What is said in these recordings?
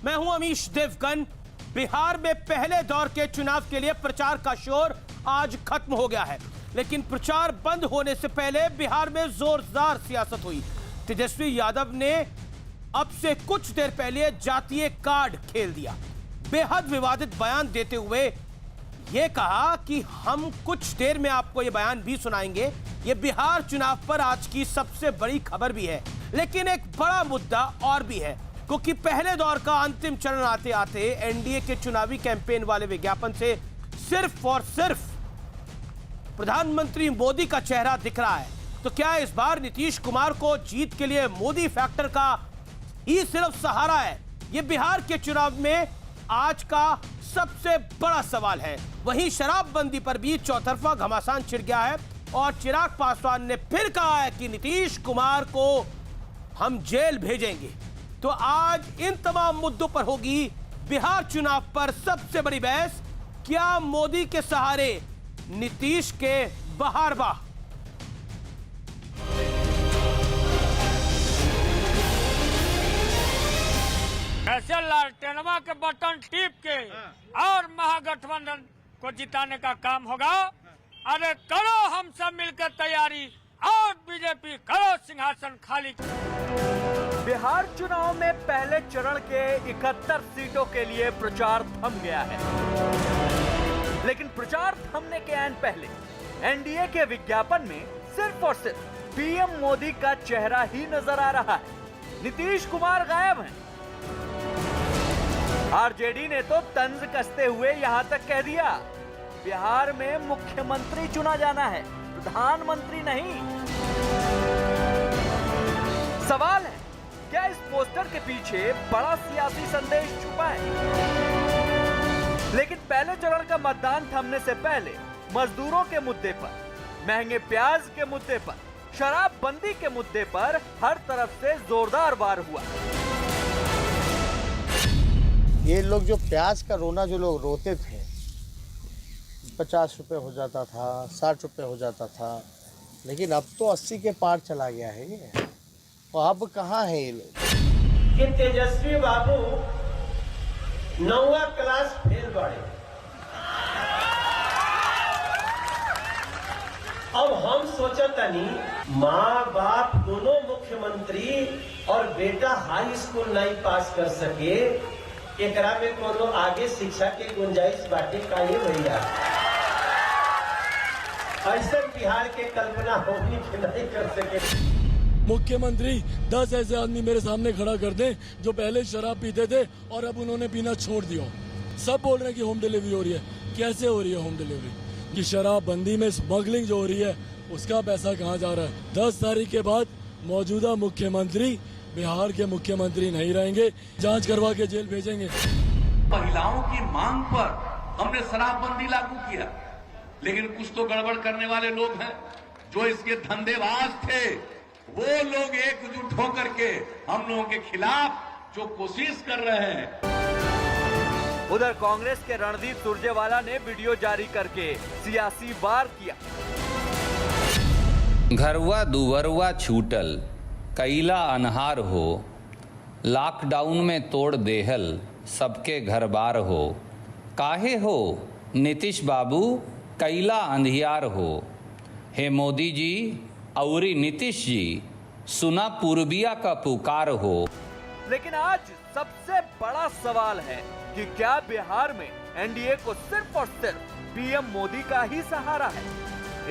मैं हूं अमीश देवगन। बिहार में पहले दौर के चुनाव के लिए प्रचार का शोर आज खत्म हो गया है, लेकिन प्रचार बंद होने से पहले बिहार में जोरदार सियासत हुई। तेजस्वी यादव ने अब से कुछ देर पहले जातीय कार्ड खेल दिया। बेहद विवादित बयान देते हुए यह कहा कि हम कुछ देर में आपको यह बयान भी सुनाएंगे। यह बिहार चुनाव पर आज की सबसे बड़ी खबर भी है, लेकिन एक बड़ा मुद्दा और भी है, क्योंकि पहले दौर का अंतिम चरण आते आते एनडीए के चुनावी कैंपेन वाले विज्ञापन से सिर्फ और सिर्फ प्रधानमंत्री मोदी का चेहरा दिख रहा है। तो क्या इस बार नीतीश कुमार को जीत के लिए मोदी फैक्टर का ही सिर्फ सहारा है? यह बिहार के चुनाव में आज का सबसे बड़ा सवाल है। वहीं शराबबंदी पर भी चौतरफा घमासान छिड़ गया है और चिराग पासवान ने फिर कहा है कि नीतीश कुमार को हम जेल भेजेंगे। तो आज इन तमाम मुद्दों पर होगी बिहार चुनाव पर सबसे बड़ी बहस। क्या मोदी के सहारे नीतीश के बहारवाह? ऐसे लालटेनवा के बटन टिप के और महागठबंधन को जिताने का काम होगा। अरे करो हम सब मिलकर तैयारी और बीजेपी करो सिंहासन खाली। बिहार चुनाव में पहले चरण के 71 सीटों के लिए प्रचार थम गया है, लेकिन प्रचार थमने के ऐन पहले एनडीए के विज्ञापन में सिर्फ और सिर्फ पीएम मोदी का चेहरा ही नजर आ रहा है। नीतीश कुमार गायब हैं। आरजेडी ने तो तंज कसते हुए यहां तक कह दिया, बिहार में मुख्यमंत्री चुना जाना है, प्रधानमंत्री नहीं। सवाल है, क्या इस पोस्टर के पीछे बड़ा सियासी संदेश छुपा है? लेकिन पहले चरण का मतदान थमने से पहले मजदूरों के मुद्दे पर, महंगे प्याज के मुद्दे पर, शराबबंदी के मुद्दे पर हर तरफ से जोरदार वार हुआ। ये लोग जो प्याज का रोना जो लोग रोते थे, 50 रुपए हो जाता था, 60 रुपए हो जाता था, लेकिन अब तो 80 के पार चला गया है ये। और अब कहाँ है ये लोग? कि तेजस्वी बाबू 9वा क्लास फेल बड़े। अब हम सोचतनी माँ बाप दोनों मुख्यमंत्री और बेटा हाई स्कूल नहीं पास कर सके, एकरा में कोनो आगे शिक्षा के गुंजाइश बाटे का ये भैया? ऐसा बिहार के कल्पना होनी के नहीं कर सके। मुख्यमंत्री 10 ऐसे आदमी मेरे सामने खड़ा कर दें जो पहले शराब पीते थे और अब उन्होंने पीना छोड़ दिया। सब बोल रहे हैं कि होम डिलीवरी हो रही है। कैसे हो रही है होम डिलीवरी? कि शराबबंदी में स्मगलिंग जो हो रही है उसका पैसा कहाँ जा रहा है? 10 तारीख के बाद मौजूदा मुख्यमंत्री बिहार के मुख्यमंत्री नहीं रहेंगे, जांच करवा के जेल भेजेंगे। महिलाओं की मांग पर हमने शराबबंदी लागू किया, लेकिन कुछ तो गड़बड़ करने वाले लोग हैं जो इसके धंधेबाज थे। वो लोग एकजुट होकर के हम लोगों के खिलाफ जो कोशिश कर रहे हैं। उधर कांग्रेस के रणदीप सुरजेवाला ने वीडियो जारी करके सियासी वार किया। घरवा दुवरवा छूटल कैला अनहार हो, लॉकडाउन में तोड़ देहल सबके घर बार हो। काहे हो नीतीश बाबू कैला अंधियार हो? हे मोदी जी औरी नीतीश जी, सुना पूर्बिया का पुकार हो। लेकिन आज सबसे बड़ा सवाल है कि क्या बिहार में एनडीए को सिर्फ और सिर्फ पीएम मोदी का ही सहारा है?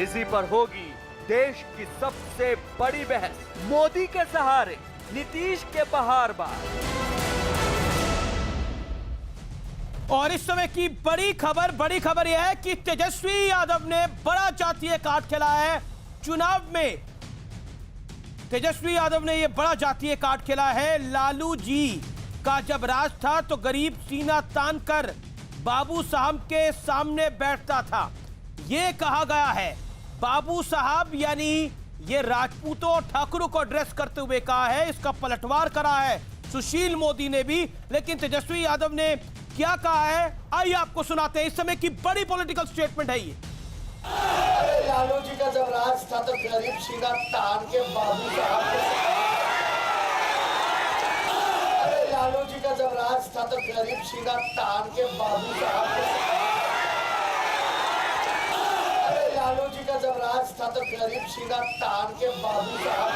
इसी पर होगी देश की सबसे बड़ी बहस। मोदी के सहारे नीतीश के बहारवाह। और इस समय की बड़ी खबर यह है कि तेजस्वी यादव ने बड़ा जातीय कार्ड खेला है चुनाव में। तेजस्वी यादव ने यह बड़ा जातीय कार्ड खेला है। लालू जी का जब राज था तो गरीब सीना तान कर बाबू साहब के सामने बैठता था। यह कहा गया है बाबू साहब यानी ये राजपूतों और ठाकुरों को एड्रेस करते हुए कहा है। इसका पलटवार करा है सुशील मोदी ने भी। लेकिन तेजस्वी यादव ने क्या कहा है, आइए आपको सुनाते हैं। इस समय की बड़ी पॉलिटिकल स्टेटमेंट है ये। अरे लालू जी का जब राज था तो गरीब सीना तान के बाबू साहब के, अरे लालू जी का जब राज था था तो गरीब सीना तान के बाबू साहब अरे लालू जी का जब राज था तो गरीब सीना तान के बाबू साहब।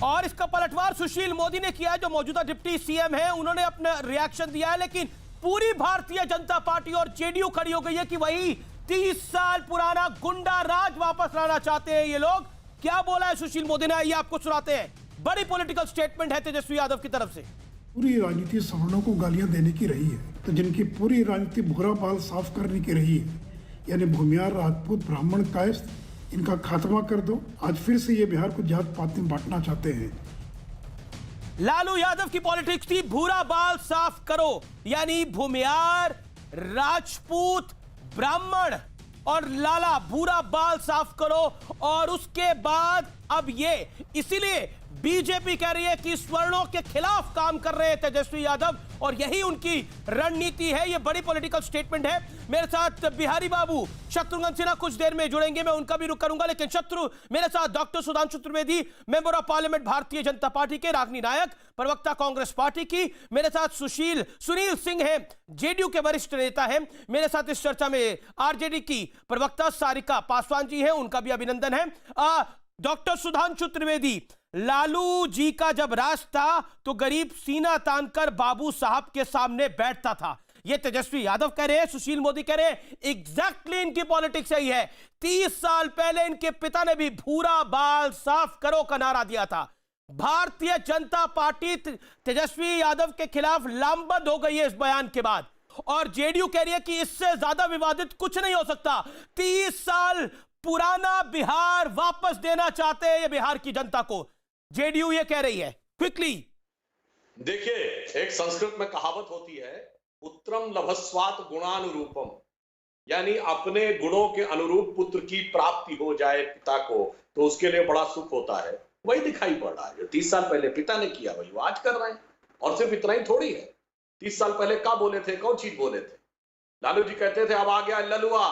और इसका पलटवार सुशील मोदी ने किया, जो मौजूदा डिप्टी सीएम है, उन्होंने अपना रिएक्शन दिया है। लेकिन पूरी भारतीय जनता पार्टी और जेडीयू खड़ी हो गई है कि वही 30 साल पुराना गुंडा राज वापस लाना चाहते हैं ये लोग। क्या बोला है सुशील मोदी ने, आइए आपको सुनाते हैं। बड़ी पॉलिटिकल स्टेटमेंट है तेजस्वी यादव की तरफ से। पूरी राजनीति सवर्णों को गालियां देने की रही है, तो जिनकी पूरी राजनीति भूरा बाल साफ करने की रही है, यानी भूमियार, राजपूत, ब्राह्मण, कायस्थ, इनका खात्मा कर दो। आज फिर से ये बिहार को जात पात में बांटना चाहते हैं। लालू यादव की पॉलिटिक्स थी भूरा बाल साफ करो, यानी भूमियार, राजपूत, ब्राह्मण और लाला भूरा बाल साफ करो। और उसके बाद अब ये इसीलिए बीजेपी कह रही है कि स्वर्णों के खिलाफ काम कर रहे हैं तेजस्वी यादव, और यही उनकी रणनीति है। ये बड़ी पॉलिटिकल स्टेटमेंट है। मेरे साथ बिहारी बाबू शत्रुघ्न सिन्हा कुछ देर में जुड़ेंगे, मैं उनका भी रुख करूंगा। लेकिन शत्रु मेरे साथ doctor Sudhanshu Trivedi, member of parliament Bharatiya Janata party के, रागिनी नायक प्रवक्ता कांग्रेस पार्टी की, मेरे साथ सुनील सिंह है, जेडीयू के वरिष्ठ नेता हैं। मेरे साथ इस चर्चा में आरजेडी की प्रवक्ता सारिका पासवान जी है, उनका भी अभिनंदन है। डॉक्टर सुधांशु त्रिवेदी, लालू जी का जब राज था तो गरीब सीना तानकर बाबू साहब के सामने बैठता था, ये तेजस्वी यादव कह रहे हैं, सुशील मोदी कह रहे हैं। एग्जैक्टली इनकी पॉलिटिक्स यही है। 30 साल पहले इनके पिता ने भी भूरा बाल साफ करो का नारा दिया था। भारतीय जनता पार्टी तेजस्वी यादव के खिलाफ लामबंद हो गई है इस बयान के बाद, और जेडीयू कह रही है कि इससे ज्यादा विवादित कुछ नहीं हो सकता। 30 साल पुराना बिहार वापस देना चाहते हैं ये बिहार की जनता को, जेडीयू ये कह रही है। क्विकली देखिए, एक संस्कृत में कहावत होती है, पुत्रम लभस्वात गुणानुरूपम, यानी अपने गुणों के अनुरूप पुत्र की प्राप्ति हो जाए पिता को तो उसके लिए बड़ा सुख होता है। वही दिखाई पड़ रहा है। जो 30 साल पहले पिता ने किया वही वो आज कर रहे हैं। और सिर्फ इतना ही थोड़ी है। 30 साल पहले क्या बोले थे, कौन चीज बोले थे? लालू जी कहते थे अब आ गया ललुआ।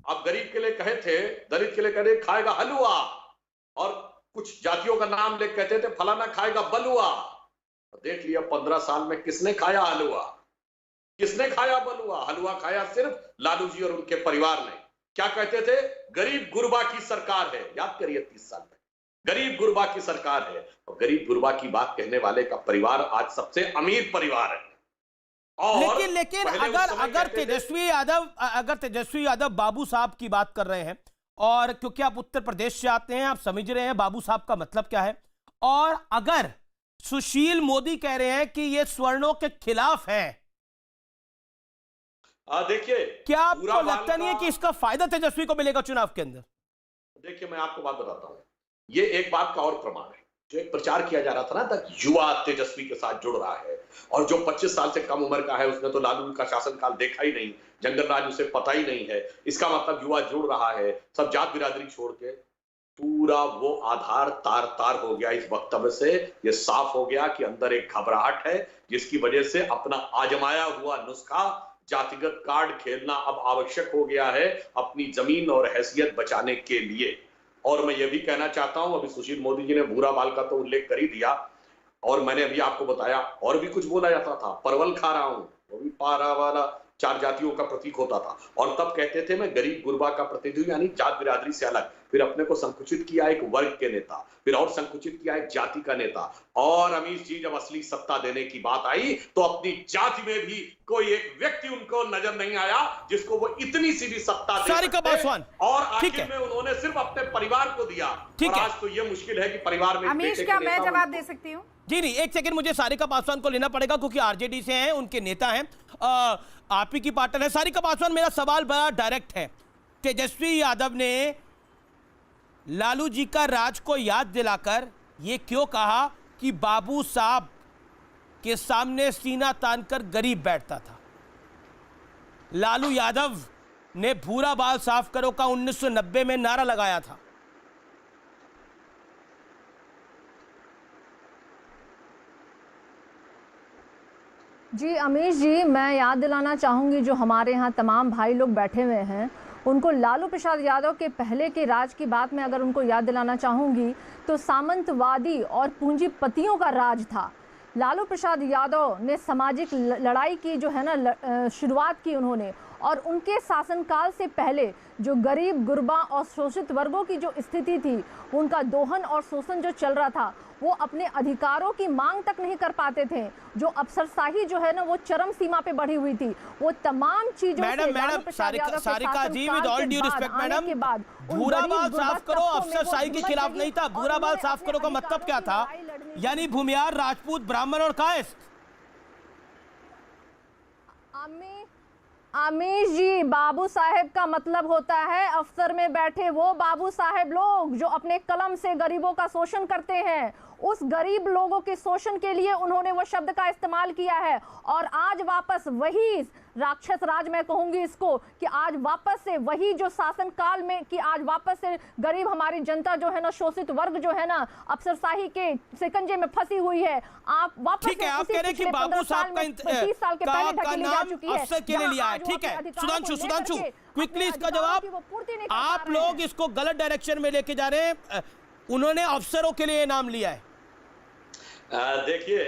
अब गरीब के लिए कहे थे, दलित के लिए कहे खाएगा हलुआ, और कुछ जातियों का नाम ले कहते थे फलाना खाएगा बलुआ। देख लिया 15 साल में किसने खाया हलुआ, किसने खाया बलुआ? हलुआ खाया सिर्फ लालू जी और उनके परिवार ने। क्या कहते थे? गरीब गुरबा की सरकार है। याद करिए 30 साल में गरीब गुरबा की सरकार है, और गरीब गुरबा की बात कहने वाले का परिवार आज सबसे अमीर परिवार है। और लेकिन अगर तेजस्वी यादव बाबू साहब की बात कर रहे हैं, और क्योंकि आप उत्तर प्रदेश से आते हैं, आप समझ रहे हैं बाबू साहब का मतलब क्या है, और अगर सुशील मोदी कह रहे हैं कि ये स्वर्णों के खिलाफ है, देखिए, क्या आपको लगता नहीं है कि इसका फायदा तेजस्वी को मिलेगा चुनाव के अंदर? देखिए, मैं आपको बात बताता हूं, ये एक बात का और प्रमाण है। जो एक प्रचार किया जा रहा था ना, तक युवा तेजस्वी के साथ जुड़ रहा है, और जो 25 साल से कम उम्र का है उसने तो लालू का शासनकाल देखा ही नहीं, जंगल राज उसे पता ही नहीं है। इसका मतलब युवा जुड़ रहा है, सब जात बिरादरी छोड़ के। पूरा वो आधार तार तार हो गया इस वक्तव्य से। ये साफ हो गया कि अंदर एक घबराहट है, जिसकी वजह से अपना आजमाया हुआ नुस्खा जातिगत कार्ड खेलना अब आवश्यक हो गया है अपनी जमीन और हैसियत बचाने के लिए। और मैं ये भी कहना चाहता हूं, अभी सुशील मोदी जी ने भूरा बाल का तो उल्लेख कर ही दिया, और मैंने अभी आपको बताया और भी कुछ बोला जाता था। परवल खा रहा हूं, वो भी पारा वाला 4 जातियों का प्रतीक होता था, और तब कहते थे मैं गरीब गुरबा का प्रतिनिधि, यानी जात बिरादरी से अलग। फिर अपने को संकुचित किया एक वर्ग के नेता, फिर और संकुचित किया एक जाति का नेता, और अमीश जी जब असली सत्ता देने की बात आई तो अपनी जाति में भी कोई एक व्यक्ति उनको नजर नहीं आया जिसको वो इतनी सी भी सत्ता दे सकते, और आखिर में उन्होंने सिर्फ अपने परिवार को दिया। और आज तो ये मुश्किल है कि परिवार में अमीश, क्या मैं जवाब दे सकती हूँ? जी नहीं, एक सेकंड, मुझे सारिका पासवान को लेना पड़ेगा क्योंकि आरजेडी से हैं, उनके नेता हैं, आप ही की पार्टनर है। सारिका पासवान, मेरा सवाल बड़ा डायरेक्ट है। तेजस्वी यादव ने लालू जी का राज को याद दिलाकर ये क्यों कहा कि बाबू साहब के सामने सीना तानकर गरीब बैठता था? लालू यादव ने भूरा बाल साफ करो का 1990 में नारा लगाया था। जी अमीश जी, मैं याद दिलाना चाहूँगी जो हमारे यहाँ तमाम भाई लोग बैठे हुए हैं उनको लालू प्रसाद यादव के पहले के राज की बात में अगर उनको याद दिलाना चाहूँगी तो सामंतवादी और पूंजीपतियों का राज था। लालू प्रसाद यादव ने सामाजिक लड़ाई की जो है ना शुरुआत की उन्होंने, और उनके शासनकाल से पहले जो गरीब गुरबा और शोषित वर्गों की जो स्थिति थी, उनका दोहन और शोषण जो चल रहा था, वो अपने अधिकारों की मांग तक नहीं कर पाते थे। जो अफसरशाही जो है ना वो चरम सीमा पे बढ़ी हुई थी। वो तमाम चीजों madam Sarika ji, with all due respect madam, भूरा बाल साफ करो अफसरशाही के खिलाफ नहीं था। भूरा बाल साफ करो का मतलब क्या था? यानी भूमियार, राजपूत, ब्राह्मण और कायस्थ। अमीश जी, बाबू साहेब का मतलब होता है अफसर में बैठे वो बाबू साहेब लोग जो अपने कलम से गरीबों का शोषण करते हैं। उस गरीब लोगों के शोषण के लिए उन्होंने वो शब्द का इस्तेमाल किया है। और आज वापस वही राक्षस राज, मैं कहूंगी इसको, कि आज वापस से वही जो शासन काल में, कि आज वापस से गरीब हमारी जनता जो है ना, शोषित वर्ग जो है ना, अफसरशाही के शिकंजे में फंसी हुई है। आप वापस ठीक है, आप कह रहे हैं कि बाबू साहब का 30 साल के पहले ढकेली जा चुकी है, अफसर के लिए लिया है। ठीक है सुधांशु, क्विकली इसका जवाब। आप लोग इसको गलत डायरेक्शन में लेके जा रहे हैं। उन्होंने अफसरों के लिए नाम लिया है। देखिए,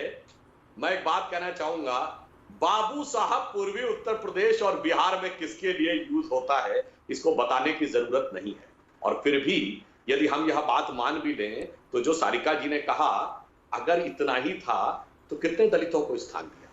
मैं एक बात कहना चाहूंगा, बाबू साहब पूर्वी उत्तर प्रदेश और बिहार में किसके लिए यूज होता है इसको बताने की जरूरत नहीं है। और फिर भी यदि हम यह बात मान भी लें तो जो सारिका जी ने कहा, अगर इतना ही था तो कितने दलितों को स्थान दिया?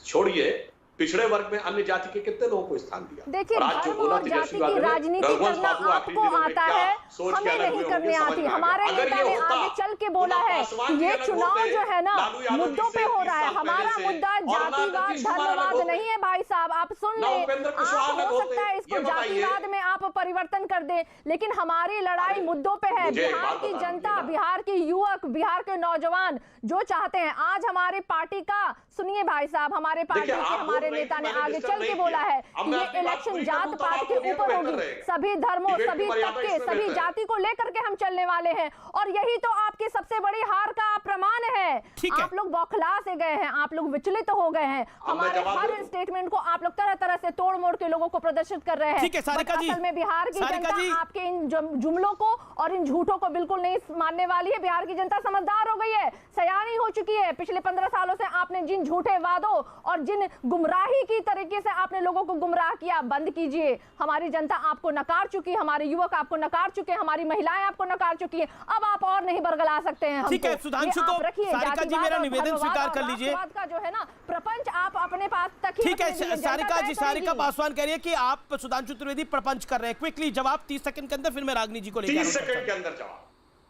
छोड़िए, पिछड़े वर्ग में अन्य जाति के कितने लोगों को स्थान दिया? देखिए, धर्म और जाति की राजनीति करना आपको आता है, हमें नहीं करने आती। हमारे नेता ने आगे चल के बोला है कि ये चुनाव जो है ना मुद्दों पे हो रहा है। हमारा मुद्दा जातिवाद धर्मवाद नहीं है भाई साहब, आप सुन ले। हो सकता है इसको जातिवाद में आप परिवर्तन कर दें, लेकिन हमारी लड़ाई मुद्दों पे है। बिहार की जनता, बिहार के युवक, बिहार के नौजवान जो चाहते हैं, आज हमारे पार्टी का सुनिए भाई साहब, हमारे पार्टी के हमारे नेता ने आगे चल के बोला है कि ये इलेक्शन जात पात के ऊपर होगी, सभी धर्मों, सभी तबके, सभी जाति को लेकर के हम चलने वाले हैं। और यही तो आपकी सबसे बड़ी हार का प्रमाण है। आप लोग बौखला से गए हैं, आप लोग विचलित हो गए हैं। हमारे हर स्टेटमेंट को आप लोग तरह तरह से तोड़ मोड़ के लोगों को प्रदर्शित कर रहे हैं। असल में बिहार की जनता आपके इन जुमलों को और इन झूठों को बिल्कुल नहीं मानने वाली है। बिहार की जनता समझदार हो गई है, सयानी हो चुकी है। पिछले 15 सालों से आपने जिन झूठे वादों और जिन गुमराही की तरीके से आपने लोगों को गुमराह किया, बंद कीजिए। हमारी जनता आपको नकार चुकी है, हमारे युवक आपको नकार चुके हैं, हमारी महिलाएं आपको नकार चुकी है। अब आप और नहीं बरगला सकते हैं। ठीक है सुधांशु को, सारिका जी मेरा निवेदन स्वीकार कर लीजिए। का जो है ना प्रपंच आप अपने पास तक ही। ठीक है सारिका जी, सारिका पासवान कह रही है कि आप सुधांशु त्रिवेदी प्रपंच कर रहे हैं। क्विकली जवाब 30 सेकंड के अंदर, फिर मैं रागनी जी को लेकर 30 सेकंड के अंदर जवाब।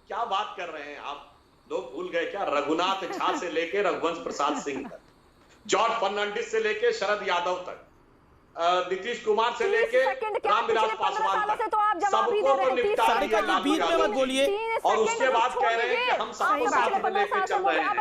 क्या बात कर रहे हैं आप लोग? भूल गए क्या? रघुनाथ झा से लेके रघुवंश प्रसाद सिंह तक, जॉर्ज फर्नांडिस से लेके शरद यादव तक, नीतीश कुमार से लेके रामविलास पासवान तक, सबको तो निपटा दिया लालू यादव बोलिए। और उसके बाद कह रहे हैं कि हम सबको साथ में लेके चल रहे हैं।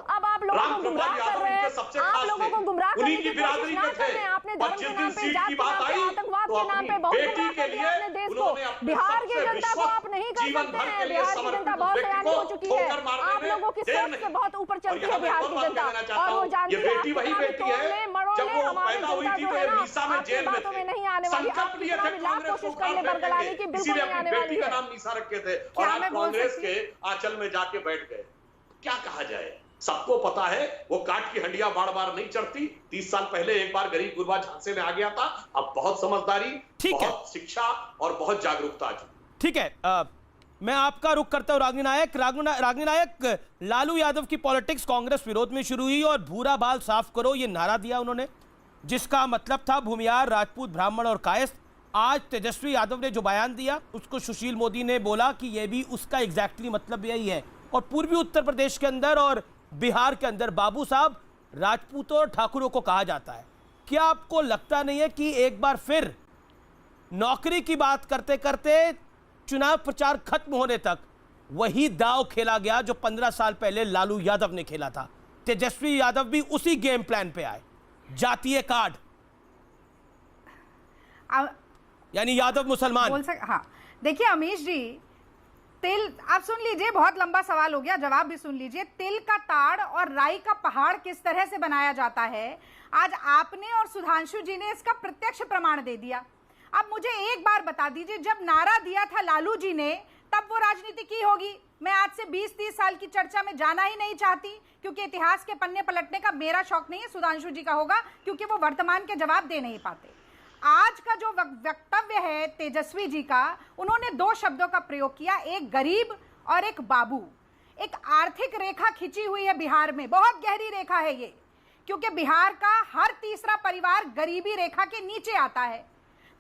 अब आप लोगों को गुमराह कर रहे हैं, आप लोगों को गुमराह करने की कोशिश ना कर रहे हैं। आपने धर्म के नाम पे, जाति के नाम पे, आतंकवाद के नाम पे बहुत गुमराह कर दिया अपने देश को। बिहार की जनता को आप नहीं कर सकते हैं। बिहार की जनता बहुत सयानी हो चुकी है। आप लोगों की सोच से बहुत ऊपर चलती है बिहार की जनता, और वो जानती है जब वो पैदा हुई थी तो ये मीसा में जेल में थे, संकल्प लिए थे कांग्रेस को काट देंगे, इसीलिए अपनी बेटी का नाम मीसा रखे थे और आज कांग्रेस के आंचल में जाके बैठ गए। क्या कहा जाए? सबको पता है वो काट की हंडिया बार बार नहीं चढ़ती। 30 साल पहले एक बार गरीब गुरबा झांसे में आ गया था। अब बहुत समझदारी, बहुत शिक्षा और बहुत जागरूकता आ चुकी। ठीक है, मैं आपका रुख करता हूं रागनी नायक। लालू यादव की पॉलिटिक्स कांग्रेस विरोध में शुरू हुई और भूरा बाल साफ करो ये नारा दिया उन्होंने, जिसका मतलब था भूमियार, राजपूत, ब्राह्मण और कायस्थ। आज तेजस्वी यादव ने जो बयान दिया उसको सुशील मोदी ने बोला कि यह भी उसका एग्जैक्टली मतलब यही है। और पूर्वी उत्तर प्रदेश के अंदर और बिहार के अंदर बाबू साहब राजपूतों और ठाकुरों को कहा जाता है। क्या आपको लगता नहीं है कि एक बार फिर नौकरी की बात करते करते चुनाव प्रचार खत्म होने तक वही दांव खेला गया जो 15 साल पहले लालू यादव ने खेला था? तेजस्वी यादव भी उसी गेम प्लान पे आए, जातीय कार्ड, यानी यादव मुसलमान। हाँ देखिए अमीश जी, तिल, आप सुन लीजिए, बहुत लंबा सवाल हो गया, जवाब भी सुन लीजिए। तिल का ताड़ और राई का पहाड़ किस तरह से बनाया जाता है, आज आपने और सुधांशु जी ने इसका प्रत्यक्ष प्रमाण दे दिया। अब मुझे एक बार बता दीजिए, जब नारा दिया था लालू जी ने तब वो राजनीति की होगी। मैं आज से 20-30 साल की चर्चा में जाना ही नहीं चाहती, क्योंकि इतिहास के पन्ने पलटने का मेरा शौक नहीं है, सुधांशु जी का होगा, क्योंकि वो वर्तमान के जवाब दे नहीं पाते। आज का जो वक्तव्य है तेजस्वी जी का, उन्होंने 2 शब्दों का प्रयोग किया, एक गरीब और एक बाबू। एक आर्थिक रेखा खिंची हुई है बिहार में, बहुत गहरी रेखा है ये, क्योंकि बिहार का हर तीसरा परिवार गरीबी रेखा के नीचे आता है।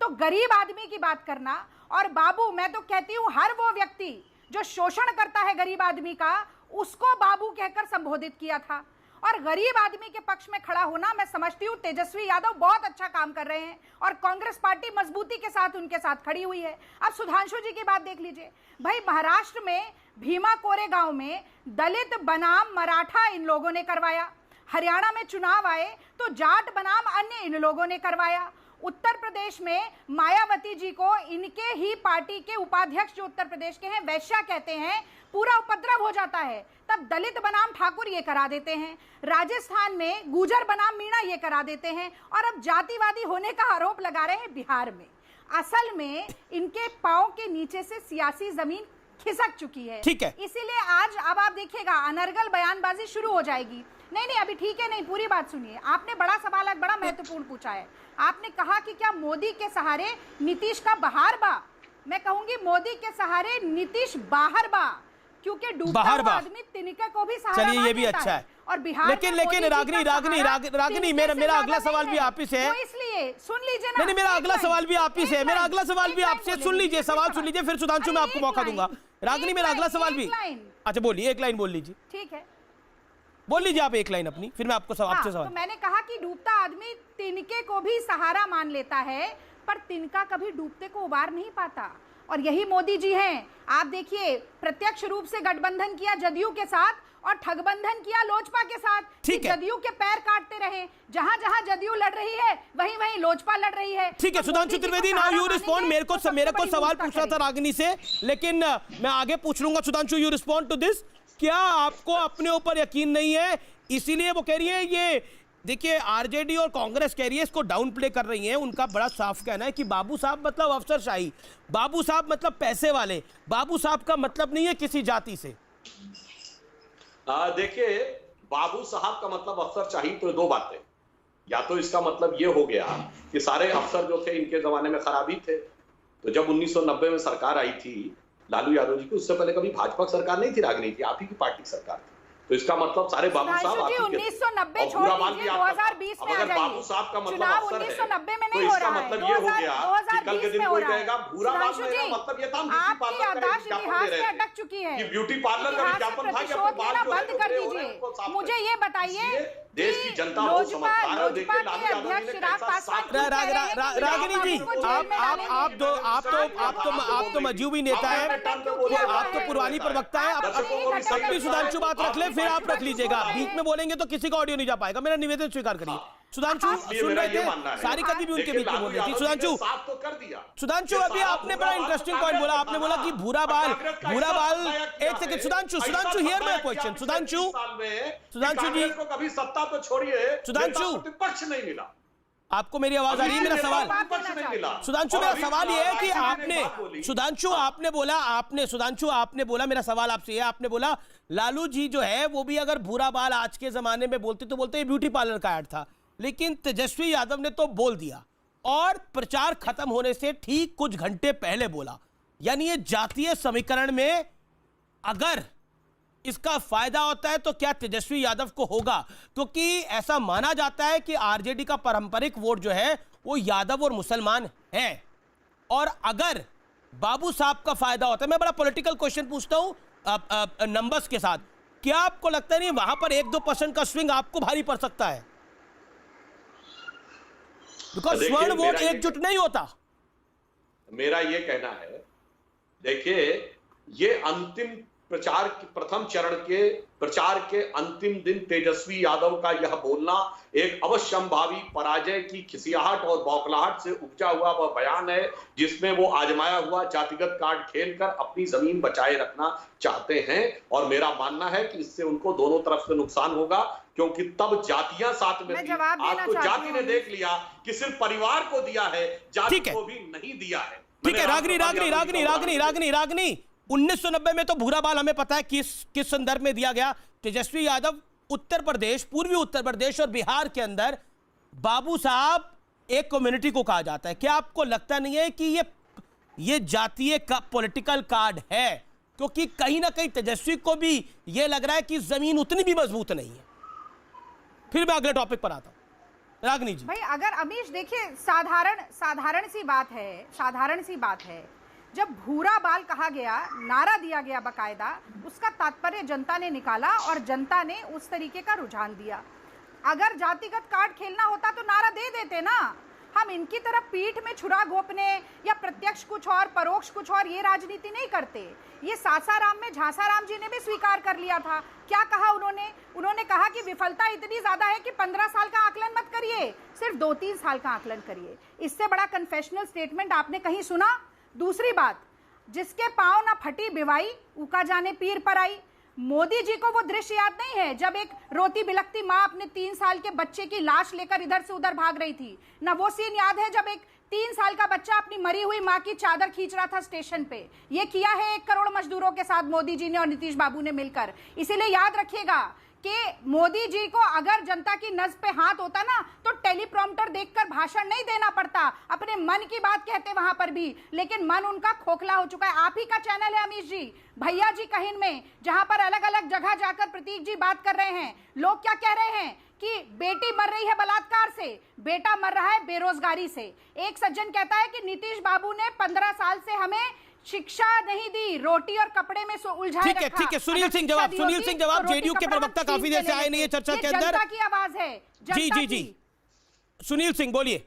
तो गरीब आदमी की बात करना और बाबू, मैं तो कहती हूं हर वो व्यक्ति जो शोषण करता है गरीब आदमी का, उसको बाबू कहकर संबोधित किया था। और गरीब आदमी के पक्ष में खड़ा होना, मैं समझती हूँ तेजस्वी यादव बहुत अच्छा काम कर रहे हैं और कांग्रेस पार्टी मजबूती के साथ उनके साथ खड़ी हुई है। अब सुधांशु जी की बात देख लीजिए भाई, महाराष्ट्र में भीमा कोरेगांव में दलित बनाम मराठा इन लोगों ने करवाया, हरियाणा में चुनाव आए तो जाट बनाम अन्य इन लोगों ने करवाया, उत्तर प्रदेश में मायावती जी को इनके ही पार्टी के उपाध्यक्ष जो उत्तर प्रदेश के हैं वैश्या कहते हैं, पूरा उपद्रव हो जाता है, तब दलित बनाम ठाकुर ये करा देते हैं, राजस्थान में गुजर बनाम मीणा ये करा देते हैं, और अब जातिवादी होने का आरोप लगा रहे हैं बिहार में। असल में इनके पांव के नीचे से सियासी जमीन खिसक चुकी है। ठीक है, इसीलिए आज अब आप देखिएगा अनर्गल बयानबाजी शुरू हो जाएगी। नहीं अभी ठीक है, नहीं पूरी बात सुनिए। आपने बड़ा सवाल आज बड़ा महत्वपूर्ण पूछा है। आपने कहा कि क्या मोदी के सहारे नीतीश का बहार बा? मैं कहूंगी मोदी के सहारे नीतीश बाहर बा, क्योंकि डूबता हुआ आदमी तिनके को भी सहारा चलिए ये भी अच्छा है। और बिहार लेकिन रागनी मेरा अगला सवाल भी आप ही से है, तो इसलिए सुन लीजिए ना। नहीं, मेरा अगला सवाल भी आप ही से है, मेरा अगला सवाल भी आपसे, सुन लीजिए, सवाल सुन लीजिए, फिर सुधांशु मैं आपको मौका दूंगा। रागनी मेरा अगला सवाल भी, अच्छा बोलिए, एक लाइन बोल लीजिए। ठीक है, बोल लीजिए आप एक लाइन अपनी, फिर मैं आपको आपसे सवाल। तो मैंने कहा कि डूबता आदमी तिनके को भी सहारा मान लेता है, पर तिनका कभी डूबते को उबार नहीं पाता, और यही मोदी जी हैं। आप देखिए, प्रत्यक्ष रूप से गठबंधन किया जदयू के साथ और ठगबंधन किया लोजपा के साथ। ठीक है, जदयू के पैर काटते रहे, जहां जहां जदयू लड़ रही है वहीं वहीं लोजपा लड़ रही है। ठीक है Sudhanshu Trivedi, now you respond. मेरे को सवाल पूछना था रागनी से, लेकिन मैं आगे पूछ लूंगा। Sudhanshu you respond to this. क्या आपको अपने ऊपर यकीन नहीं है, इसीलिए वो कह रही है? ये देखिए, आरजेडी और कांग्रेस कह रही है, इसको डाउन प्ले कर रही है। उनका बड़ा साफ कहना है कि बाबू साहब मतलब अफसरशाही, बाबू साहब मतलब पैसे वाले, बाबू साहब का मतलब नहीं है किसी जाति से। देखिए, बाबू साहब का मतलब अफसरशाही तो 2 बातें, या तो इसका मतलब ये हो गया कि सारे अफसर जो थे इनके जमाने में खराबी थे। तो जब 1990 में सरकार आई थी लालू यादव जी की, उससे पहले कभी भाजपा सरकार नहीं थी, रागनी थी, आप ही की पार्टी सरकार थी। तो इसका मतलब सारे बाबू साहब 1990 छोड़ दीजिए, 2020 में आ जाइए। बाबू साहब का मतलब चुनाव 1990 में नहीं हो रहा है, मतलब ये हो गया कि कल के दिन कोई कहेगा भूरा बाल में, मतलब ये था आपकी याददाश्त इतिहास में अटक चुकी है कि ब्यूटी पार्लर का विज्ञापन था कि अपने बाल बंद कर दीजिए। मुझे ये बताइए, देश की जनता वो समझदार है। देखिए लालू यादव जी ने कैसा साथ। रागिनी जी, आप तो मजूबी नेता है, आप तो पुरानी प्रवक्ता है। अपनी सुधांशु बात रख ले, फिर आप रख लीजिएगा। बीच में बोलेंगे तो किसी का ऑडियो नहीं जा पाएगा। मेरा निवेदन स्वीकार करिए। सुधांशु सुन रहे थे, सारिका जी भी उनके बीच में बोल रही थी। सुधांशु अभी आपने बड़ा इंटरेस्टिंग पॉइंट बोला। आपने बोला कि भूरा बाल। एक second Sudhanshu, hear my question. Sudhanshu ji को कभी सत्ता तो छोड़िए, सुधांशु प्रतिपक्ष नहीं मिला। आपको मेरी आवाज आ रही है? मेरा सवाल सुधांशु, मेरा सवाल ये है कि आपने सुधांशु आपने बोला, मेरा सवाल आपसे ये, आपने बोला लालू जी जो है वो भी अगर भूरा बाल आज के जमाने में बोलते तो बोलते ब्यूटी पार्लर का ऐड था, लेकिन तेजस्वी यादव ने तो बोल दिया और प्रचार खत्म होने से ठीक कुछ घंटे पहले बोला। यानी ये जातीय समीकरण में अगर इसका फायदा होता है तो क्या तेजस्वी यादव को होगा? क्योंकि ऐसा माना जाता है कि आरजेडी का पारंपरिक वोट जो है वो यादव और मुसलमान है, और अगर बाबू साहब का फायदा होता है, मैं बड़ा पॉलिटिकल क्वेश्चन पूछता हूं नंबर्स के साथ, क्या आपको लगता नहीं वहां पर 1-2% का स्विंग आपको भारी पड़ सकता है? बिकॉज स्वर्ण वोट एकजुट नहीं होता। मेरा ये कहना है, देखिए ये अंतिम प्रचार प्रथम चरण के प्रचार के अंतिम दिन तेजस्वी यादव का यह बोलना एक अवश्यंभावी पराजय की खिसियाहट और बौखलाहट से उपजा हुआ वह बयान है, जिसमें वो आजमाया हुआ जातिगत कार्ड खेलकर अपनी जमीन बचाए रखना चाहते हैं। और मेरा मानना है कि इससे उनको दोनों तरफ से नुकसान होगा, क्योंकि तब जातियां साथ में थी। आज तो जाति ने देख लिया कि सिर्फ परिवार को दिया है, जाति को भी नहीं दिया है। ठीक है रागनी, 1990 में तो भूरा बाल हमें पता है किस संदर्भ में दिया गया। तेजस्वी यादव उत्तर प्रदेश, पूर्वी उत्तर प्रदेश और बिहार के अंदर बाबू साहब एक कम्युनिटी को कहा जाता है। क्या आपको लगता नहीं है कि ये जातीय का पॉलिटिकल कार्ड है? क्योंकि कहीं ना कहीं तेजस्वी को भी यह लग रहा है कि जमीन उतनी भी मजबूत नहीं है। फिर मैं अगले टॉपिक पर आता हूं। रागनी जी, भाई अगर अमीश देखिए, साधारण सी बात है, जब भूरा बाल कहा गया, नारा दिया गया बकायदा, उसका तात्पर्य जनता ने निकाला और जनता ने उस तरीके का रुझान दिया। अगर जातिगत कार्ड खेलना होता तो नारा दे देते ना। हम इनकी तरफ पीठ में छुरा घोंपने या प्रत्यक्ष कुछ और परोक्ष कुछ और ये राजनीति नहीं करते। ये सासाराम में झांसाराम जी ने भी स्वीकार कर लिया था। क्या कहा उन्होंने कहा कि विफलता इतनी ज्यादा है कि 15 साल का आकलन मत करिए, सिर्फ 2-3 साल का आकलन करिए। इससे बड़ा कन्फेशनल स्टेटमेंट आपने कहीं सुना? दूसरी बात, जिसके पांव ना फटी बिवाई उका जाने पीर पर आई। मोदी जी को वो दृश्य याद नहीं है जब एक रोती बिलखती माँ अपने 3 साल के बच्चे की लाश लेकर इधर से उधर भाग रही थी? ना वो सीन याद है जब एक 3 साल का बच्चा अपनी मरी हुई माँ की चादर खींच रहा था स्टेशन पे? ये किया है 1 करोड़ मजदूरों के साथ मोदी जी ने और नीतीश बाबू ने मिलकर। इसीलिए याद रखिएगा कि मोदी जी को अगर जनता की नस पे हाथ होता ना तो टेलीप्रॉम्प्टर देखकर भाषण नहीं देना पड़ता, अपने मन की बात कहते वहां पर भी। लेकिन मन उनका खोखला हो चुका है। आप ही का चैनल है अमीश जी, भैया जी कहिन में, जहां पर अलग अलग जगह जाकर प्रतीक जी बात कर रहे हैं। लोग क्या कह रहे हैं कि बेटी मर रही है बलात्कार से, बेटा मर रहा है बेरोजगारी से। एक सज्जन कहता है कि नीतीश बाबू ने 15 साल से हमें शिक्षा नहीं दी, रोटी और कपड़े में उलझाए रखा। ठीक है, सुनील सिंह जवाब। जेडीयू के प्रवक्ता काफी देर से आए नहीं है चर्चा के अंदर। जनता की आवाज है। जी, सुनील सिंह बोलिए।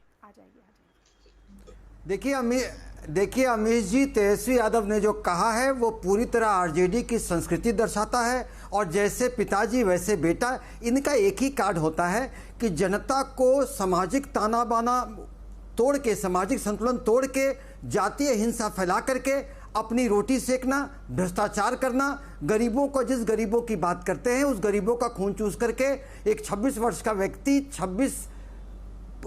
देखिए अमीश जी, तेजस्वी यादव ने जो कहा है वो पूरी तरह आरजेडी की संस्कृति दर्शाता है। और जैसे पिताजी वैसे बेटा, इनका एक ही कार्ड होता है कि जनता को सामाजिक ताना बाना तोड़ के, सामाजिक संतुलन तोड़ के, जातीय हिंसा फैला करके अपनी रोटी सेकना, भ्रष्टाचार करना, गरीबों को, जिस गरीबों की बात करते हैं उस गरीबों का खून चूस करके एक 26 वर्ष का व्यक्ति 26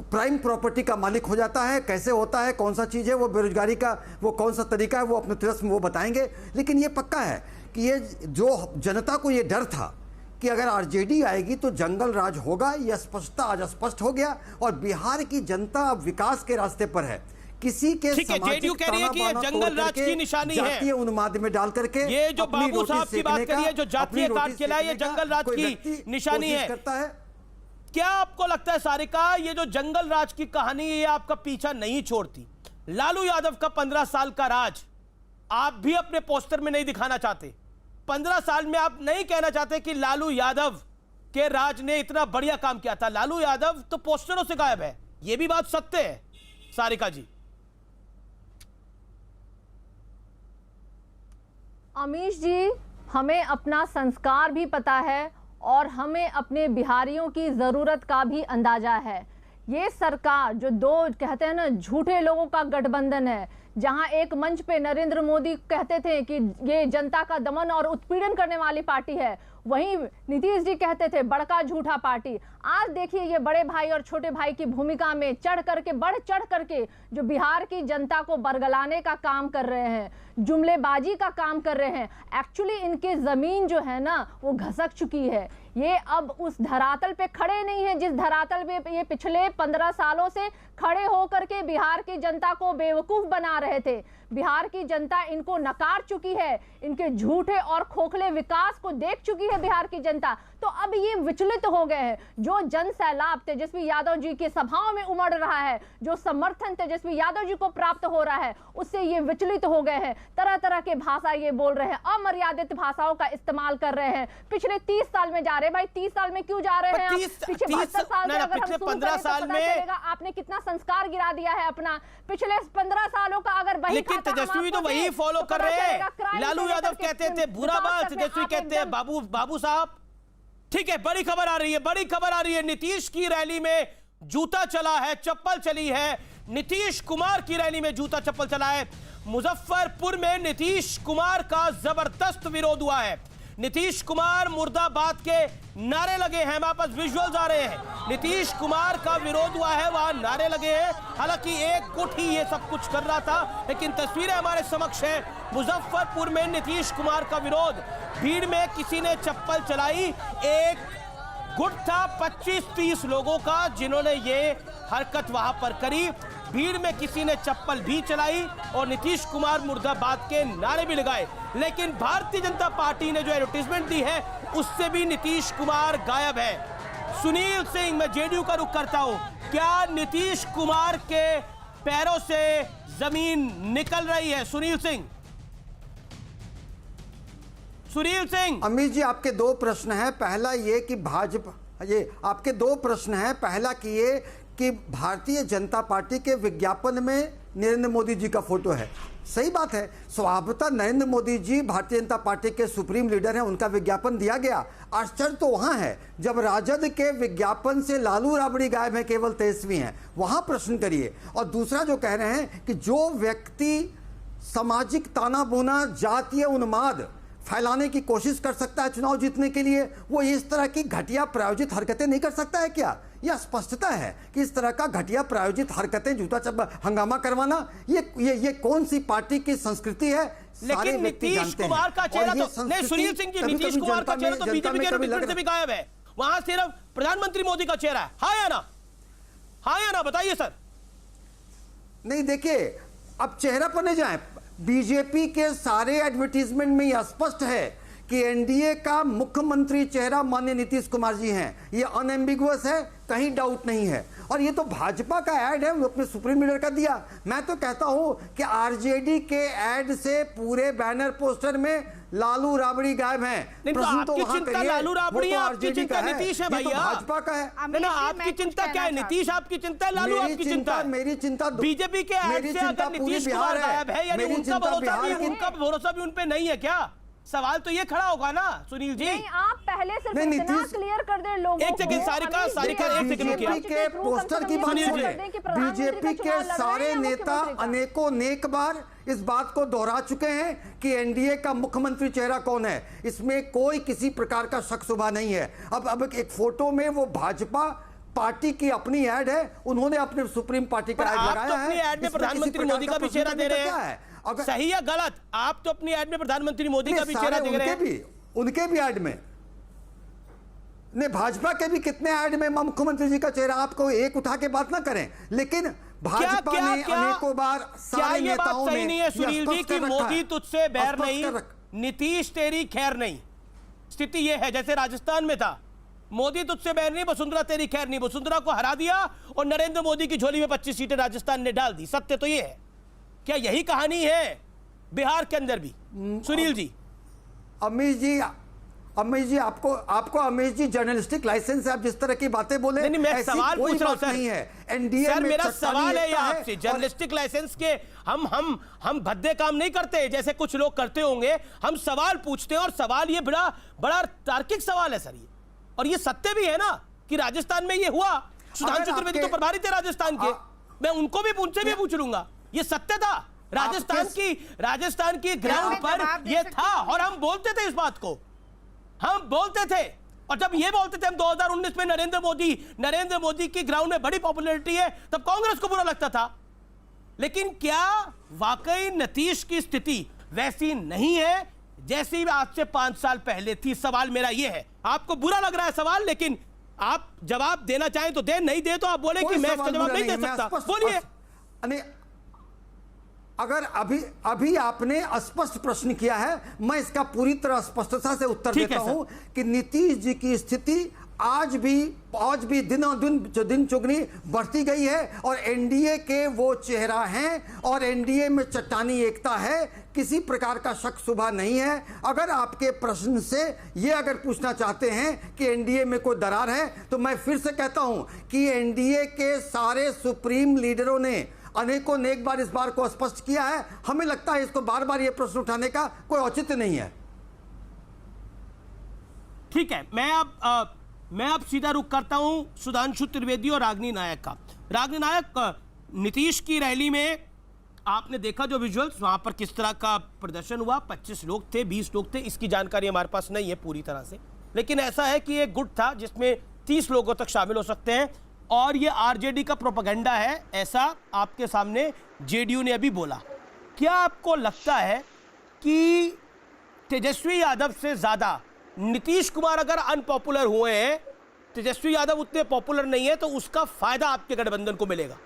प्राइम प्रॉपर्टी का मालिक हो जाता है। कैसे होता है, कौन सा चीज़ है वो, बेरोजगारी का वो कौन सा तरीका है, वो अपने तिरस्म में वो बताएंगे। लेकिन ये पक्का है कि ये जो जनता को ये डर था कि अगर आरजेडी आएगी तो जंगल राज होगा, यह स्पष्टता आज स्पष्ट हो गया। और बिहार की जनता अब विकास के रास्ते पर है। किसी के जेडीयू कह रही है कि ये जंगल राज की निशानी है, जातीय उन्माद में डाल करके ये जो बाबू साहब की बात करी है, जो जातीय कार्ड खिलाया, ये जंगल राज की निशानी है। क्या आपको लगता है सारिका, ये जो जंगल राज की कहानी है ये आपका पीछा नहीं छोड़ती? लालू यादव का 15 साल का राज आप भी अपने पोस्टर में नहीं दिखाना चाहते? 15 साल में आप नहीं कहना चाहते कि लालू यादव के राज ने इतना बढ़िया काम किया था? लालू यादव तो पोस्टरों से गायब है, यह भी बात सत्य है सारिका जी। अमीश जी, हमें अपना संस्कार भी पता है और हमें अपने बिहारियों की ज़रूरत का भी अंदाज़ा है। ये सरकार जो दो कहते हैं ना झूठे लोगों का गठबंधन है, जहां एक मंच पे नरेंद्र मोदी कहते थे कि ये जनता का दमन और उत्पीड़न करने वाली पार्टी है, वहीं नीतीश जी कहते थे बड़का झूठा पार्टी। आज देखिए ये बड़े भाई और छोटे भाई की भूमिका में बढ़ चढ़ करके जो बिहार की जनता को बरगलाने का काम कर रहे हैं, जुमलेबाजी का काम कर रहे हैं। एक्चुअली इनके जमीन जो है ना वो घसक चुकी है। ये अब उस धरातल पे खड़े नहीं है जिस धरातल पे ये पिछले 15 सालों से खड़े होकर के बिहार की जनता को बेवकूफ बना रहे थे। बिहार की जनता इनको नकार चुकी है, इनके झूठे और खोखले विकास को देख चुकी है बिहार की जनता। तो अब ये विचलित हो गए हैं। जो जन सैलाब तेजस्वी यादव जी की सभाओं में उमड़ रहा है, जो समर्थन तेजस्वी यादव जी को प्राप्त हो रहा है, उससे ये विचलित हो गए हैं। तरह तरह के भाषा ये बोल रहे हैं, अमर्यादित भाषाओं का इस्तेमाल कर रहे हैं। पिछले 30 साल में जा रहे हैं। भाई 30 साल में क्यों जा रहे हैं? पिछले 72 साल से अगर हम 15 साल में आपने कितना संस्कार गिरा दिया है अपना। पिछले 15 सालों का अगर वही तेजस्वी तो वही फॉलो कर रहे हैं। लालू यादव कहते थे बुरा बात, तेजस्वी कहते हैं बाबू साहब। ठीक है, बड़ी खबर आ रही है। नीतीश की रैली में जूता चला है, चप्पल चली है। नीतीश कुमार की रैली में जूता चप्पल चला है। मुजफ्फरपुर में नीतीश कुमार का जबरदस्त विरोध हुआ है। नीतीश कुमार मुर्दाबाद के नारे लगे हैं। हमारे पास विजुअल्स आ रहे हैं, नीतीश कुमार का विरोध हुआ है, वहां नारे लगे हैं। हालांकि एक गुट ही ये सब कुछ कर रहा था, लेकिन तस्वीरें हमारे समक्ष है। मुजफ्फरपुर में नीतीश कुमार का विरोध, भीड़ में किसी ने चप्पल चलाई। एक गुट था 25-30 लोगों का जिन्होंने ये हरकत वहां पर करी। भीड़ में किसी ने चप्पल भी चलाई और नीतीश कुमार मुर्दाबाद के नारे भी लगाए। लेकिन भारतीय जनता पार्टी ने जो एडवर्टाइजमेंट दी है उससे भी नीतीश कुमार गायब है। सुनील सिंह, मैं जेडीयू का रुख करता हूं, क्या नीतीश कुमार के पैरों से जमीन निकल रही है? सुनील सिंह। सुनील सिंह। अमित जी, आपके दो प्रश्न हैं। पहला ये कि भाजपा, ये आपके दो प्रश्न हैं। पहला कि ये कि भारतीय जनता पार्टी के विज्ञापन में नरेंद्र मोदी जी का फोटो है। सही बात है, स्वभावतः नरेंद्र मोदी जी भारतीय जनता पार्टी के सुप्रीम लीडर हैं, उनका विज्ञापन दिया गया। आश्चर्य तो वहां है जब राजद के विज्ञापन से लालू राबड़ी गायब है, केवल तेजस्वी हैं, वहां प्रश्न करिए। और दूसरा जो कह रहे हैं कि जो व्यक्ति सामाजिक ताना बोना, जातीय उन्माद फैलाने की कोशिश कर सकता है चुनाव जीतने के लिए, वो इस तरह की घटिया प्रायोजित हरकतें नहीं कर सकता है क्या? यह स्पष्टता है कि इस तरह का घटिया प्रायोजित हरकतें, जूता हंगामा करवाना, ये कौन सी पार्टी की संस्कृति है? लेकिन नीतीश कुमार का चेहरा तो नहीं, सुनील सिंह जी, नीतीश कुमार का चेहरा तो बीजेपी के एडवर्टाइजमेंट से भी गायब है। वहां सिर्फ प्रधानमंत्री मोदी का चेहरा है। हाँ या ना? हाँ या ना? बताइए सर। नहीं, देखिए, अब चेहरा पर नहीं जाए। बीजेपी के सारे एडवर्टीजमेंट में यह स्पष्ट है कि एनडीए का मुख्यमंत्री चेहरा माननीय नीतीश कुमार जी हैं। ये अनएम्बिगुअस है, कहीं डाउट नहीं है। और ये तो भाजपा का ऐड है, वो अपने सुप्रीम लीडर का दिया। मैं तो कहता हूं कि आरजेडी के ऐड से पूरे बैनर पोस्टर में लालू राबड़ी गायब हैं। प्रश्न तो वहां करिए, लालू राबड़ी, आपकी चिंता नीतीश है भैया, भाजपा का है ना? आपकी चिंता क्या है? नीतीश आपकी चिंता है, लालू आपकी चिंता है? मेरी चिंता बीजेपी के ऐड से अगर नीतीश कुमार गायब है, यानी उनका भरोसा भी उन पे नहीं है क्या? सवाल तो ये खड़ा होगा ना सुनील जी। नहीं, आप पहले सिर्फ इतना क्लियर कर दे लोगों को। एक सेकंड सारिका, एक सेकंड के पोस्टर की बात सुनिए। बीजेपी के सारे नेता अनेकों नेक बार इस बात को दोहरा चुके हैं कि एनडीए का मुख्यमंत्री चेहरा कौन है। इसमें कोई किसी प्रकार का शक शुबा नहीं है। अब एक फोटो में वो भाजपा पार्टी की अपनी ऐड है, उन्होंने अपने सुप्रीम पार्टी का ऐड लगाया है। अपनी ऐड में प्रधानमंत्री मोदी का भी चेहरा दे रहे हैं, सही या गलत? आप तो अपनी ऐड में प्रधानमंत्री मोदी का भी चेहरा दे रहे हैं। उनके भी ऐड में नहीं, भाजपा के भी कितने ऐड में मुख्यमंत्री जी का चेहरा, आपको एक उठा के बात ना करें। लेकिन भाजपा ने अनेकों बार सारे नेताओं ने, सही नहीं है सुनील जी कि मोदी तुझसे बैर नहीं, नीतीश तेरी खैर नहीं। स्थिति यह है जैसे राजस्थान में था, मोदी तुझसे बैर नहीं, वसुंधरा तेरी खैर नहीं। वसुंधरा को हरा दिया और नरेंद्र मोदी की झोली में 25 सीटें राजस्थान ने डाल दी। सत्य तो यह है। क्या यही कहानी है बिहार के अंदर भी? सुनील जी। अमित जी, आपको अमित जी जर्नलिस्टिक लाइसेंस है, आप जिस तरह की बातें बोले। नहीं, मैं सवाल पूछ रहा हूं सर। नहीं है एनडीए सर, में मेरा सवाल है आपसे, जर्नलिस्टिक लाइसेंस के हम भद्दे काम नहीं करते जैसे कुछ लोग करते होंगे। हम सवाल पूछते हैं और सवाल ये बड़ा तार्किक सवाल है सर ये। और ये सत्य भी है ना कि राजस्थान में ये हुआ। सुधांशु त्रिवेदी तो प्रभारी थे राजस्थान के, मैं उनको भी उनसे भी पूछ लूंगा। ये सत्य था, राजस्थान की ग्राउंड पर ये था और हम बोलते थे इस बात को, हम बोलते थे। और जब ये बोलते थे हम 2019 में नरेंद्र मोदी की ग्राउंड में बड़ी पॉपुलैरिटी है, तब कांग्रेस को बुरा लगता था। लेकिन क्या वाकई नीतीश की स्थिति वैसी नहीं है जैसी आज से 5 साल पहले थी? सवाल मेरा ये है। आपको बुरा लग रहा है सवाल, लेकिन आप जवाब देना चाहें तो दे, नहीं दे तो आप बोले कि मैं इसका जवाब नहीं दे सकता। बोलिए। अगर अभी आपने स्पष्ट प्रश्न किया है, मैं इसका पूरी तरह स्पष्टता से उत्तर देता हूं कि नीतीश जी की स्थिति आज भी दिन चुगनी बढ़ती गई है और एनडीए के वो चेहरा हैं और एनडीए में चट्टानी एकता है, किसी प्रकार का शक शुबा नहीं है। अगर आपके प्रश्न से ये अगर पूछना चाहते हैं कि एनडीए में कोई दरार है, तो मैं फिर से कहता हूं कि एनडीए के सारे सुप्रीम लीडरों ने अनेकों ने एक बार इस बार को स्पष्ट किया है। हमें लगता है इसको बार बार ये प्रश्न उठाने का कोई औचित्य नहीं है। ठीक है, मैं अब सीधा रुख करता हूं सुधांशु त्रिवेदी और रागिनी नायक का। रागिनी नायक, नीतीश की रैली में आपने देखा जो विजुअल्स वहां पर किस तरह का प्रदर्शन हुआ, 25 लोग थे, 20 लोग थे, इसकी जानकारी हमारे पास नहीं है पूरी तरह से, लेकिन ऐसा है कि एक गुट था जिसमें 30 लोगों तक शामिल हो सकते हैं और ये आरजेडी का प्रोपेगेंडा है, ऐसा आपके सामने जेडीयू ने अभी बोला। क्या आपको लगता है कि तेजस्वी यादव से ज्यादा नीतीश कुमार अगर अनपॉपुलर हुए हैं, तेजस्वी यादव उतने पॉपुलर नहीं है, तो उसका फायदा आपके गठबंधन को मिलेगा?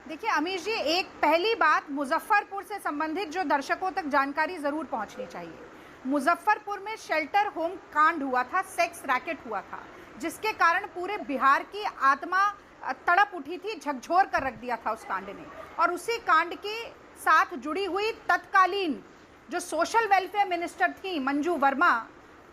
देखिए अमीश जी, एक पहली बात, मुजफ्फरपुर से संबंधित जो दर्शकों तक जानकारी जरूर पहुंचनी चाहिए। मुजफ्फरपुर में शेल्टर होम कांड हुआ था, सेक्स रैकेट हुआ था, जिसके कारण पूरे बिहार की आत्मा तड़प उठी थी, झकझोर कर रख दिया था उस कांड ने। और उसी कांड के साथ जुड़ी हुई तत्कालीन जो सोशल वेलफेयर मिनिस्टर थी मंजू वर्मा,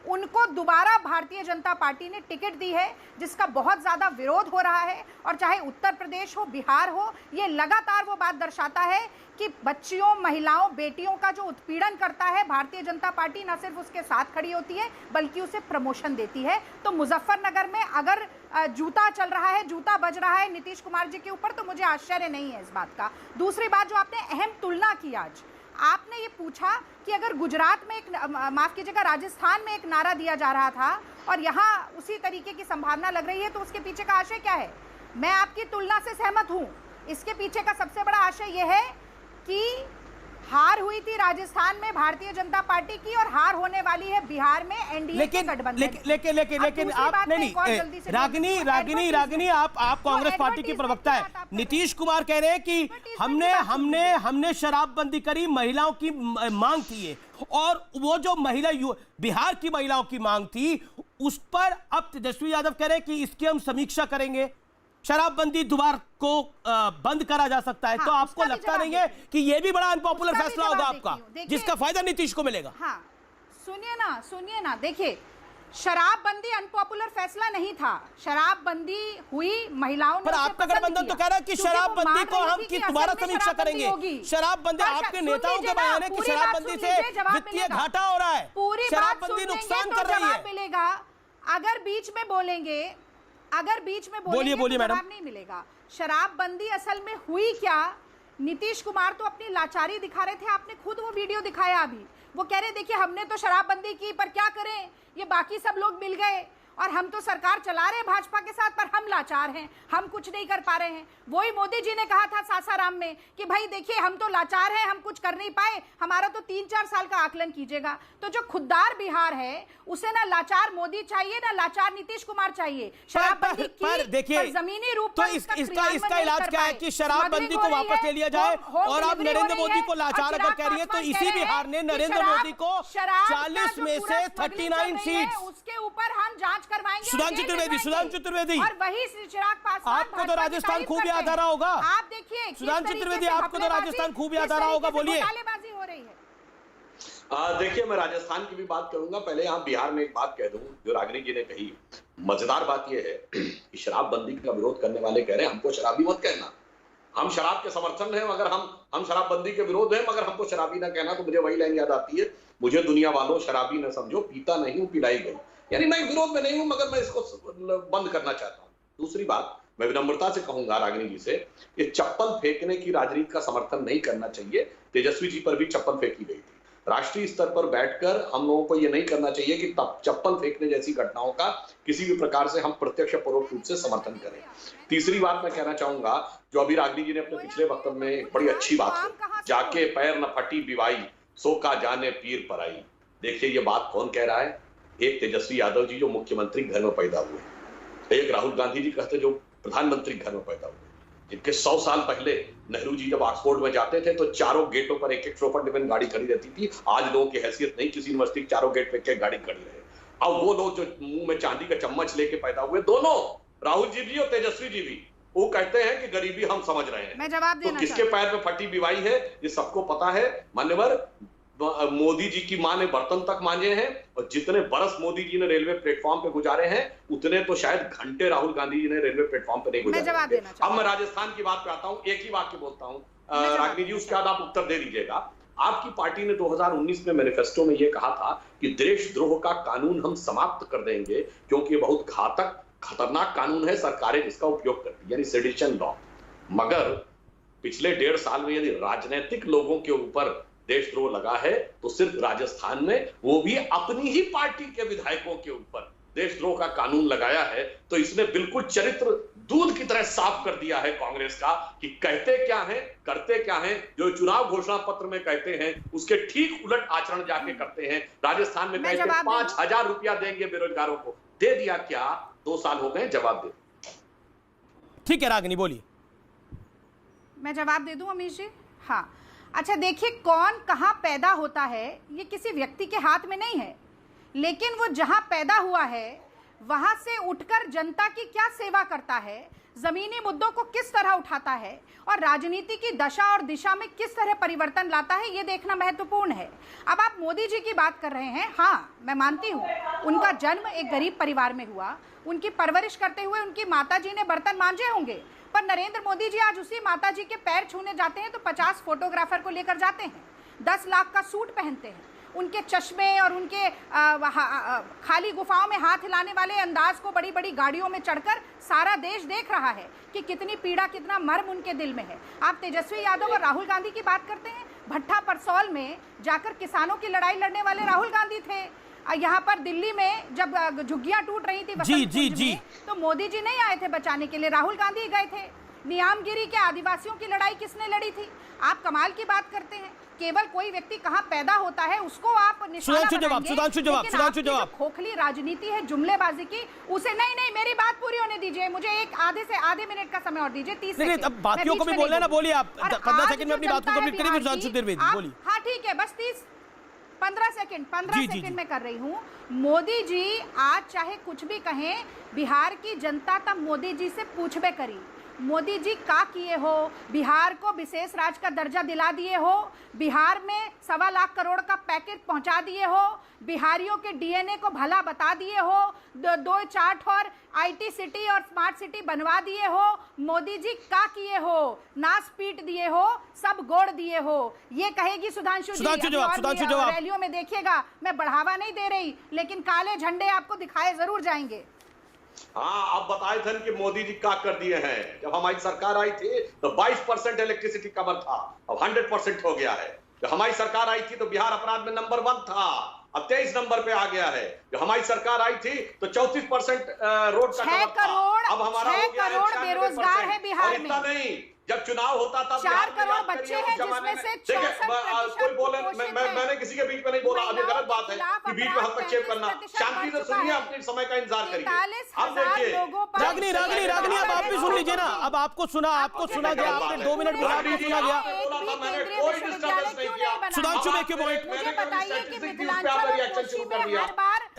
उनको दोबारा भारतीय जनता पार्टी ने टिकट दी है, जिसका बहुत ज़्यादा विरोध हो रहा है। और चाहे उत्तर प्रदेश हो, बिहार हो, ये लगातार वो बात दर्शाता है कि बच्चियों, महिलाओं, बेटियों का जो उत्पीड़न करता है भारतीय जनता पार्टी, न सिर्फ उसके साथ खड़ी होती है बल्कि उसे प्रमोशन देती है। तो मुजफ्फरनगर में अगर जूता चल रहा है, जूता बज रहा है नीतीश कुमार जी के ऊपर, तो मुझे आश्चर्य नहीं है इस बात का। दूसरी बात जो आपने अहम तुलना की आज, आपने ये पूछा कि अगर गुजरात में एक, माफ कीजिएगा, राजस्थान में एक नारा दिया जा रहा था और यहाँ उसी तरीके की संभावना लग रही है, तो उसके पीछे का आशय क्या है? मैं आपकी तुलना से सहमत हूँ। इसके पीछे का सबसे बड़ा आशय यह है कि हार हुई थी राजस्थान में भारतीय जनता पार्टी की और हार होने वाली है बिहार में एनडीए के गठबंधन। लेकिन आप नहीं, रागिनी आप कांग्रेस पार्टी की प्रवक्ता है। नीतीश कुमार कह रहे हैं कि हमने शराबबंदी करी, महिलाओं की मांग थी ये, और वो जो बिहार की महिलाओं की मांग थी उस पर अब तेजस्वी यादव कह रहे हैं कि इसकी हम समीक्षा करेंगे, शराबबंदी दोबारा को बंद करा जा सकता है। हाँ, तो आपको लगता नहीं है कि यह भी बड़ा अनपॉपुलर फैसला होगा आपका, जिसका फायदा नीतीश को मिलेगा? हाँ, सुनिए ना, देखिए, शराबबंदी अनपॉपुलर फैसला नहीं था, शराबबंदी हुई, महिलाओं ने, पर आपका गठबंधन तो कह रहा है कि शराबबंदी को हम की दोबारा समीक्षा करेंगे। शराबबंदी, आपके नेताओं के बयान है कि शराबबंदी से वित्तीय घाटा हो रहा है, पूरी शराबबंदी नुकसान कर रही है। मिलेगा अगर बीच में बोलेंगे, बोलिए मैडम, जवाब नहीं मिलेगा। शराबबंदी असल में हुई क्या? नीतीश कुमार तो अपनी लाचारी दिखा रहे थे, आपने खुद वो वीडियो दिखाया अभी। वो कह रहे देखिए हमने तो शराबबंदी की, पर क्या करें, ये बाकी सब लोग मिल गए और हम तो सरकार चला रहे हैं भाजपा के साथ, पर हम लाचार हैं, हम कुछ नहीं कर पा रहे हैं। वही मोदी जी ने कहा था सासाराम में कि भाई देखिए हम तो लाचार हैं, हम कुछ कर नहीं पाए, हमारा तो 3-4 साल का आकलन कीजिएगा। तो जो खुददार बिहार है उसे ना लाचार मोदी चाहिए, ना लाचार नीतीश कुमार चाहिए। शराबबंदी की देखिए जमीनी रूप तो इसका इलाज क्या है कि शराबबंदी को वापस ले लिया जाए, और आप नरेंद्र मोदी को लाचार अगर कह रही है तो इसी बिहार ने नरेंद्र मोदी को 40 में से 39 सीट, उसके ऊपर हम जांच करवाएंगे। सुधांशु चतुर्वेदी, और वही चिराग पासवान, आपको तो राजस्थान खूब याद आ रहा होगा। आप देखिए सुधांशु चतुर्वेदी, आपको तो राजस्थान खूब याद आ रहा होगा, बोलिए। घोटालेबाजी हो रही है। देखिए, मैं राजस्थान की भी बात करूंगा, पहले यहाँ बिहार में एक बात कह दूं जो रागिनी जी ने कही। मजेदार बात यह है कि शराबबंदी का विरोध करने वाले कह रहे हैं हमको शराबी मत कहना, हम शराब के समर्थन हैं, मगर हम शराबबंदी के विरोध हैं, मगर हमको शराबी ना कहना। तो मुझे वही लाइन याद आती है, मुझे दुनिया वालों शराबी न समझो, पीता नहीं हूं पिलाई गई। यानी मैं विरोध में नहीं हूं, मगर मैं इसको बंद करना चाहता हूं। दूसरी बात, मैं विनम्रता से कहूंगा रागिनी जी से, ये चप्पल फेंकने की राजनीति का समर्थन नहीं करना चाहिए। तेजस्वी जी पर भी चप्पल फेंकी गई थी। राष्ट्रीय स्तर पर बैठकर हम लोगों को यह नहीं करना चाहिए कि चप्पल फेंकने जैसी घटनाओं का किसी भी प्रकार से हम प्रत्यक्ष परोक्ष रूप से समर्थन करें। तीसरी बात मैं कहना चाहूंगा, जो अभी रागिनी जी ने अपने पिछले वक्तव्य में एक बड़ी अच्छी बात की, जाके पैर न फटी बिवाई, सो का जाने पीर पर आई। देखिए ये बात कौन कह रहा है? एक तेजस्वी यादव जी जो मुख्यमंत्री घर में पैदा हुए, एक राहुल गांधी जी कहते जो प्रधानमंत्री घर में पैदा हुए, जिनके 100 साल पहले नेहरू जी जब ऑक्सफोर्ड में जाते थे तो चारों गेटों पर एक शोफर डिफेन गाड़ी खड़ी रहती थी। आज लोगों की हैसियत नहीं, किसी यूनिवर्सिटी के चारों गेट पे एक गाड़ी खड़ी रहे। अब वो लोग जो मुंह में चांदी का चम्मच लेके पैदा हुए, दोनों राहुल जी भी और तेजस्वी जी भी, वो कहते हैं कि गरीबी हम समझ रहे हैं। मैं जवाब देना तो किसके पैर में फटी बिवाई है ये सबको पता है। मान्यवर मोदी जी की मां ने बर्तन तक मांजे हैं, और जितने बरस मोदी जी ने रेलवे प्लेटफॉर्म पे गुजारे हैं उतने तो शायद घंटे राहुल गांधी जी ने रेलवे प्लेटफॉर्म पे नहीं गुजारे। अब मैं राजस्थान की बात पे आता हूं, एक ही वाक्य बोलता हूं रागिनी जी, उसके बाद आप उत्तर दे दीजिएगा। आपकी पार्टी ने 2019 में मैनिफेस्टो में यह कहा था कि देशद्रोह का कानून हम समाप्त कर देंगे, क्योंकि ये बहुत घातक खतरनाक कानून है, सरकारें इसका उपयोग करती है, यानी सेडिशन लॉ। मगर पिछले 1.5 साल में यदि राजनीतिक लोगों के ऊपर देशद्रोह लगा है तो सिर्फ राजस्थान में, वो भी अपनी ही पार्टी के विधायकों के ऊपर देशद्रोह का कानून लगाया है। तो इसने बिल्कुल चरित्र दूध की तरह साफ कर दिया है कांग्रेस का कि कहते क्या हैं, करते क्या हैं। जो चुनाव घोषणा पत्र में कहते हैं उसके ठीक उलट आचरण जाके करते हैं। राजस्थान में कहते 5,000 रुपया देंगे बेरोजगारों को, दे दिया क्या? 2 साल हो गए, जवाब दे। ठीक है रागिनी, बोलिए। मैं जवाब दे दूं अमीश जी? हाँ, अच्छा देखिए, कौन कहां पैदा होता है ये किसी व्यक्ति के हाथ में नहीं है, लेकिन वो जहां पैदा हुआ है वहां से उठकर जनता की क्या सेवा करता है, जमीनी मुद्दों को किस तरह उठाता है और राजनीति की दशा और दिशा में किस तरह परिवर्तन लाता है, ये देखना महत्वपूर्ण है। अब आप मोदी जी की बात कर रहे हैं, हाँ मैं मानती हूँ उनका जन्म एक गरीब परिवार में हुआ, उनकी परवरिश करते हुए उनकी माता जी ने बर्तन मांजे होंगे, पर नरेंद्र मोदी जी आज उसी माता जी के पैर छूने जाते हैं तो 50 फोटोग्राफर को लेकर जाते हैं, 10 लाख का सूट पहनते हैं, उनके चश्मे और उनके खाली गुफाओं में हाथ हिलाने वाले अंदाज को बड़ी बड़ी गाड़ियों में चढ़कर सारा देश देख रहा है कि कितनी पीड़ा, कितना मर्म उनके दिल में है। आप तेजस्वी यादव और राहुल गांधी की बात करते हैं, भट्टा परसौल में जाकर किसानों की लड़ाई लड़ने वाले राहुल गांधी थे। यहाँ पर दिल्ली में जब झुग्गियां टूट रही थी जी, तो मोदी जी नहीं आए थे बचाने के लिए, राहुल गांधी गए थे। नियामगिरी के आदिवासियों की लड़ाई किसने लड़ी थी? आप कमाल की बात करते हैं, केवल कोई व्यक्ति कहां पैदा होता है उसको आप सुधांशु जवाब खोखली राजनीति है जुमलेबाजी की, उसे नहीं, मेरी बात पूरी होने दीजिए, मुझे एक आधे मिनट का समय और दीजिए, 30 सेकंड। अब बाकियों को भी बोलना है ना, बोलिए आप 15 सेकंड में अपनी बात को कंप्लीट करिए। सुधांशु त्रिवेदी बोलिए। हाँ ठीक है, बस 15 सेकंड में कर रही हूँ। मोदी जी आज चाहे कुछ भी कहें, बिहार की जनता तब मोदी जी से पूछबे करी, मोदी जी का किए हो, बिहार को विशेष राज्य का दर्जा दिला दिए हो, बिहार में 1.25 लाख करोड़ का पैकेज पहुंचा दिए हो, बिहारियों के डीएनए को भला बता दिए हो, 2 चार्ट और आईटी सिटी और स्मार्ट सिटी बनवा दिए हो, मोदी जी का किए हो, नास पीट दिए हो, सब गोड़ दिए हो, ये कहेगी सुधांशु जी। रैलियों में देखिएगा, मैं बढ़ावा नहीं दे रही, लेकिन काले झंडे आपको दिखाए जरूर जाएंगे। हाँ, अब बताए थे कि मोदी जी क्या कर दिए हैं। जब हमारी सरकार आई थी तो 22% इलेक्ट्रिसिटी कवर था, अब 100% हो गया है। जब हमारी सरकार आई थी तो बिहार अपराध में नंबर 1 था, अब 23 नंबर पे आ गया है। जब हमारी सरकार आई थी तो 34% रोड का कवर था, अब हमारा हो गया है 96%। बेरोजगार है बिहार में। नहीं, जब चुनाव होता था 4 करोड़ बच्चे हैं जिसमें से 64% कोई बोले, मैंने किसी के बीच में नहीं बोला, अब ये गलत बात है कि बीच में हस्तक्षेप करना। शांति से सुनिए, अपने समय का इंतजार करिए। अब देखिए रागिनी अब आप भी सुन लीजिए ना, अब आपको सुना गया, आपने 2 मिनट बोला, आपको सुना गया। कोई डिस्टर्बेंस नहीं किया। सुधांशु में क्यों पॉइंट?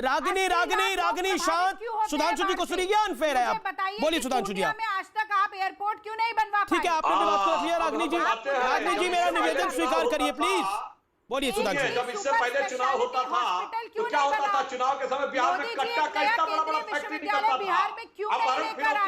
रागिनी शांत, सुधांशु जी को सुनिए, अनफेयर है। आप बोलिए सुधांशु जी। आज तक आप एयरपोर्ट क्यों नहीं बनवा पाए? ठीक है, आपने बात को रखिए। रागिनी जी मेरा निवेदन स्वीकार करिए प्लीज। बोलिए सुधांशु। जब इससे पहले चुनाव होता था तो क्या होता था? चुनाव के समय बिहार में कट्टा का इतना बड़ा फैक्ट्री निकलता था,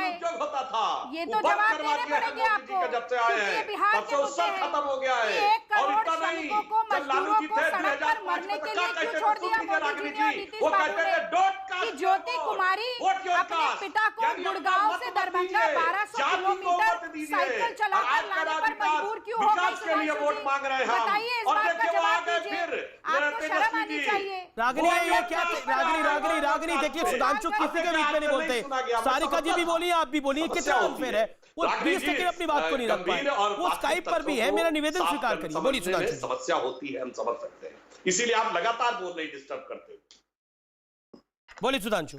उद्योग होता था। ये तो जवाब देने पड़ेंगे आपको, जब से आए हैं तब से उत्सव खत्म हो गया है। और इतना नहीं, जब लालू जी थे 2005 में क्या कहते थे रागिनी जी? वो कहते थे डोंट कास्ट ज्योति कुमारी अपने पिता को गुड़गांव से दरभंगा 1200 किलोमीटर साइकिल चलाकर लाने पर मजबूर क्यों हो गई? के लिए वोट मांग रहे हैं। बताइए, इस बात का जवाब दीजिए। आपको शर्म आनी चाहिए। रागिनी ये क्या? रागिनी देखिए, सुधांशु किसी के बीच में नहीं बोलते। सारिका जी भी बोलिए, आप भी बोलिए, कितना अनफेयर है। वो 20 सेकंड अपनी बात को नहीं रख पाए, वो स्काइप पर भी है। मेरा निवेदन स्वीकार करिए। बोलिए सुधांशु। समस्या होती है, हम समझ सकते हैं, इसीलिए आप लगातार बोल रहे, डिस्टर्ब करते। बोलिए सुधांशु।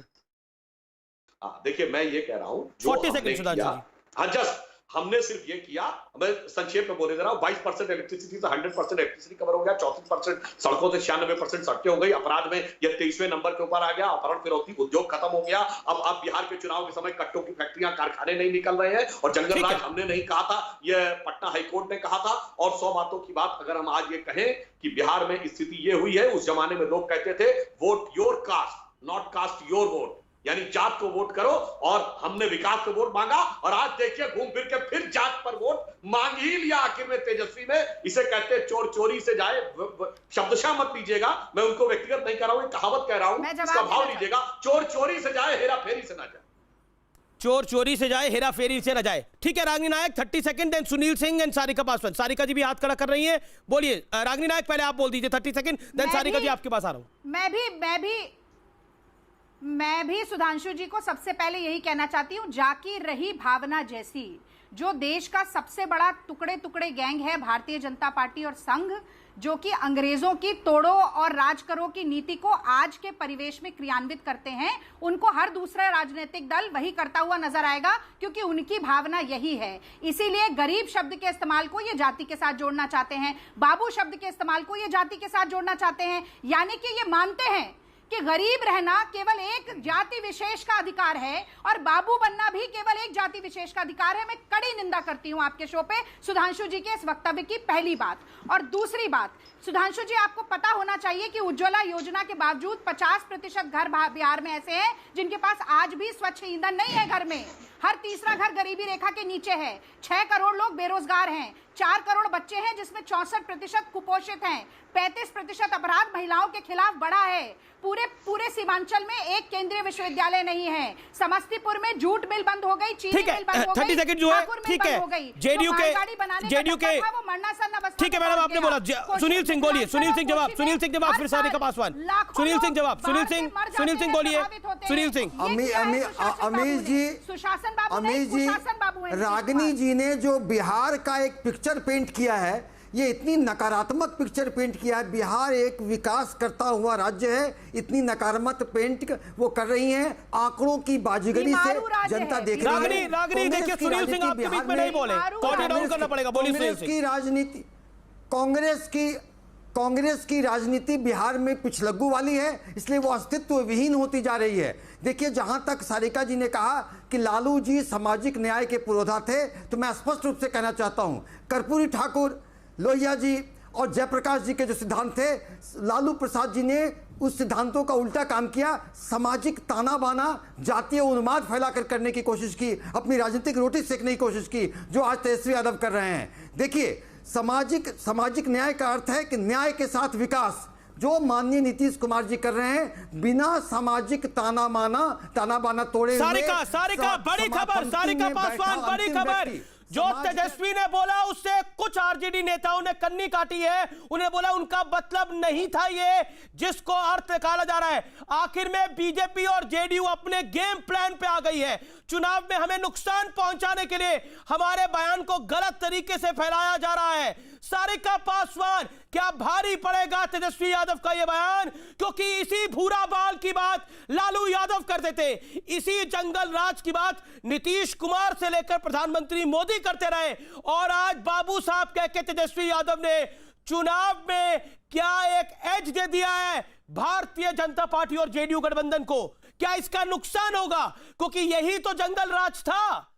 देखिए, मैं ये कह रहा हूं 40 सेकंड सुधांशु। हाँ, जस्ट हमने सिर्फ ये किया, मैं संक्षेप में बोले दे रहा हूं, 22% इलेक्ट्रिसिटी से 100% इलेक्ट्रिसिटी कवर हो गया, 34% सड़कों से 96% सड़कें हो गई, अपराध में ये 23वें नंबर के ऊपर आ गया, अपहरण फिरौती उद्योग खत्म हो गया। अब बिहार के चुनाव के समय कट्टों की फैक्ट्रियां, कारखाने नहीं निकल रहे हैं, और जंगल राज हमने नहीं कहा था, ये पटना हाईकोर्ट ने कहा था। और 100 बातों की बात अगर हम आज ये कहें कि बिहार में स्थिति ये हुई है, उस जमाने में लोग कहते थे vote your caste not cast your vote, यानी जात को वोट करो, और हमने विकास को वोट मांगा। और आज देखिए, घूम फिर के फिर जात पर वोट मांग ही लिया आखिर में तेजस्वी ने। इसे कहते हैं चोर चोरी से जाए, शब्दशः मत लीजिएगा, मैं उनको व्यक्तिगत नहीं कर रहा हूं, कहावत कह रहा हूं, इसका भाव लीजिएगा। चोर चोरी से जाए, हेरा फेरी से ना जाए। चोर चोरी से जाए, हेरा फेरी से न जाए। ठीक है Ragini Nayak, 30 second, then Sunil Singh and Sarika Paswan. Sarika ji भी हाथ खड़ा कर रही है, बोलिए। रागिनी नायक पहले आप बोल दीजिए 30 सेकंड, देन सारिका जी आपके पास आ रहा हूं। मैं भी सुधांशु जी को सबसे पहले यही कहना चाहती हूं, जाकी रही भावना जैसी, जो देश का सबसे बड़ा टुकड़े टुकड़े गैंग है भारतीय जनता पार्टी और संघ, जो कि अंग्रेजों की तोड़ो और राज करो की नीति को आज के परिवेश में क्रियान्वित करते हैं, उनको हर दूसरा राजनीतिक दल वही करता हुआ नजर आएगा, क्योंकि उनकी भावना यही है। इसीलिए गरीब शब्द के इस्तेमाल को ये जाति के साथ जोड़ना चाहते हैं, बाबू शब्द के इस्तेमाल को ये जाति के साथ जोड़ना चाहते हैं, यानी कि ये मानते हैं कि गरीब रहना केवल एक जाति विशेष का अधिकार है और बाबू बनना भी केवल एक जाति विशेष का अधिकार है। मैं कड़ी निंदा करती हूं आपके शो पे सुधांशु जी के इस वक्तव्य की, पहली बात। और दूसरी बात, सुधांशु जी आपको पता होना चाहिए कि उज्ज्वला योजना के बावजूद 50% घर बिहार में ऐसे हैं जिनके पास आज भी स्वच्छ ईंधन नहीं है घर में। हर तीसरा घर गरीबी रेखा के नीचे है। 6 करोड़ लोग बेरोजगार हैं। 4 करोड़ बच्चे हैं जिसमें 64% कुपोषित हैं। 35% अपराध महिलाओं के खिलाफ बढ़ा है। पूरे सीमांचल में एक केंद्रीय विश्वविद्यालय नहीं है। समस्तीपुर में जूट मिल बंद हो गई, चीनी मिल बंद हो गई, 30 सेकंड जो है, ठीक है जेडीयू के ठीक है मैडम, आपने बोला। सुनील सिंह बोलिए, सुनील सिंह जवाब, सुनील सिंह जवाब, फिर सारिका पासवान। सुनील सिंह जवाब, सुनील सिंह बोलिए। सुनील सिंह। अमीश जी, रागिनी जी ने जो बिहार का एक पिक्चर पेंट किया है, ये इतनी नकारात्मक पिक्चर पेंट किया है। बिहार एक विकास करता हुआ राज्य है, इतनी नकारात्मक पेंट वो कर रही हैं। आंकड़ों की बाजीगरी से जनता देख रही है। रागिनी देखिए, सुनील सिंह आपके बीच में नहीं बोले, कॉल डाउन करना पड़ेगा। बोलिए सुनील सिंह। की राजनीति, कांग्रेस की राजनीति बिहार में पिछलग्गू वाली है, इसलिए वो अस्तित्व विहीन होती जा रही है। देखिए, जहां तक सारिका जी ने कहा कि लालू जी सामाजिक न्याय के पुरोधा थे, तो मैं स्पष्ट रूप से कहना चाहता हूं, कर्पूरी ठाकुर, लोहिया जी और जयप्रकाश जी के जो सिद्धांत थे, लालू प्रसाद जी ने उस सिद्धांतों का उल्टा काम किया। सामाजिक ताना बाना, जातीय उन्माद फैलाकर करने की कोशिश की, अपनी राजनीतिक रोटी सेकने की कोशिश की, जो आज तेजस्वी यादव कर रहे हैं। देखिए, सामाजिक न्याय का अर्थ है कि न्याय के साथ विकास, जो माननीय नीतीश कुमार जी कर रहे हैं, बिना सामाजिक ताना बाना तोड़े। सारिका बड़ी खबर, सारिका पासवान बड़ी खबर। जो तेजस्वी ने बोला उससे कुछ आरजेडी नेताओं ने कन्नी काटी है। उन्हें बोला उनका मतलब नहीं था ये जिसको अर्थ निकाला जा रहा है। आखिर में बीजेपी और जेडीयू अपने गेम प्लान पे आ गई है। चुनाव में हमें नुकसान पहुंचाने के लिए हमारे बयान को गलत तरीके से फैलाया जा रहा है। सारिका पासवान, क्या भारी पड़ेगा तेजस्वी यादव का यह बयान? क्योंकि इसी भूरा बाल की बात लालू यादव करते थे, इसी जंगल राज की बात नीतीश कुमार से लेकर प्रधानमंत्री मोदी करते रहे, और आज बाबू साहब कह के तेजस्वी यादव ने चुनाव में क्या एक एज दे दिया है भारतीय जनता पार्टी और जेडीयू गठबंधन को। क्या इसका नुकसान होगा? क्योंकि यही तो जंगल राज था।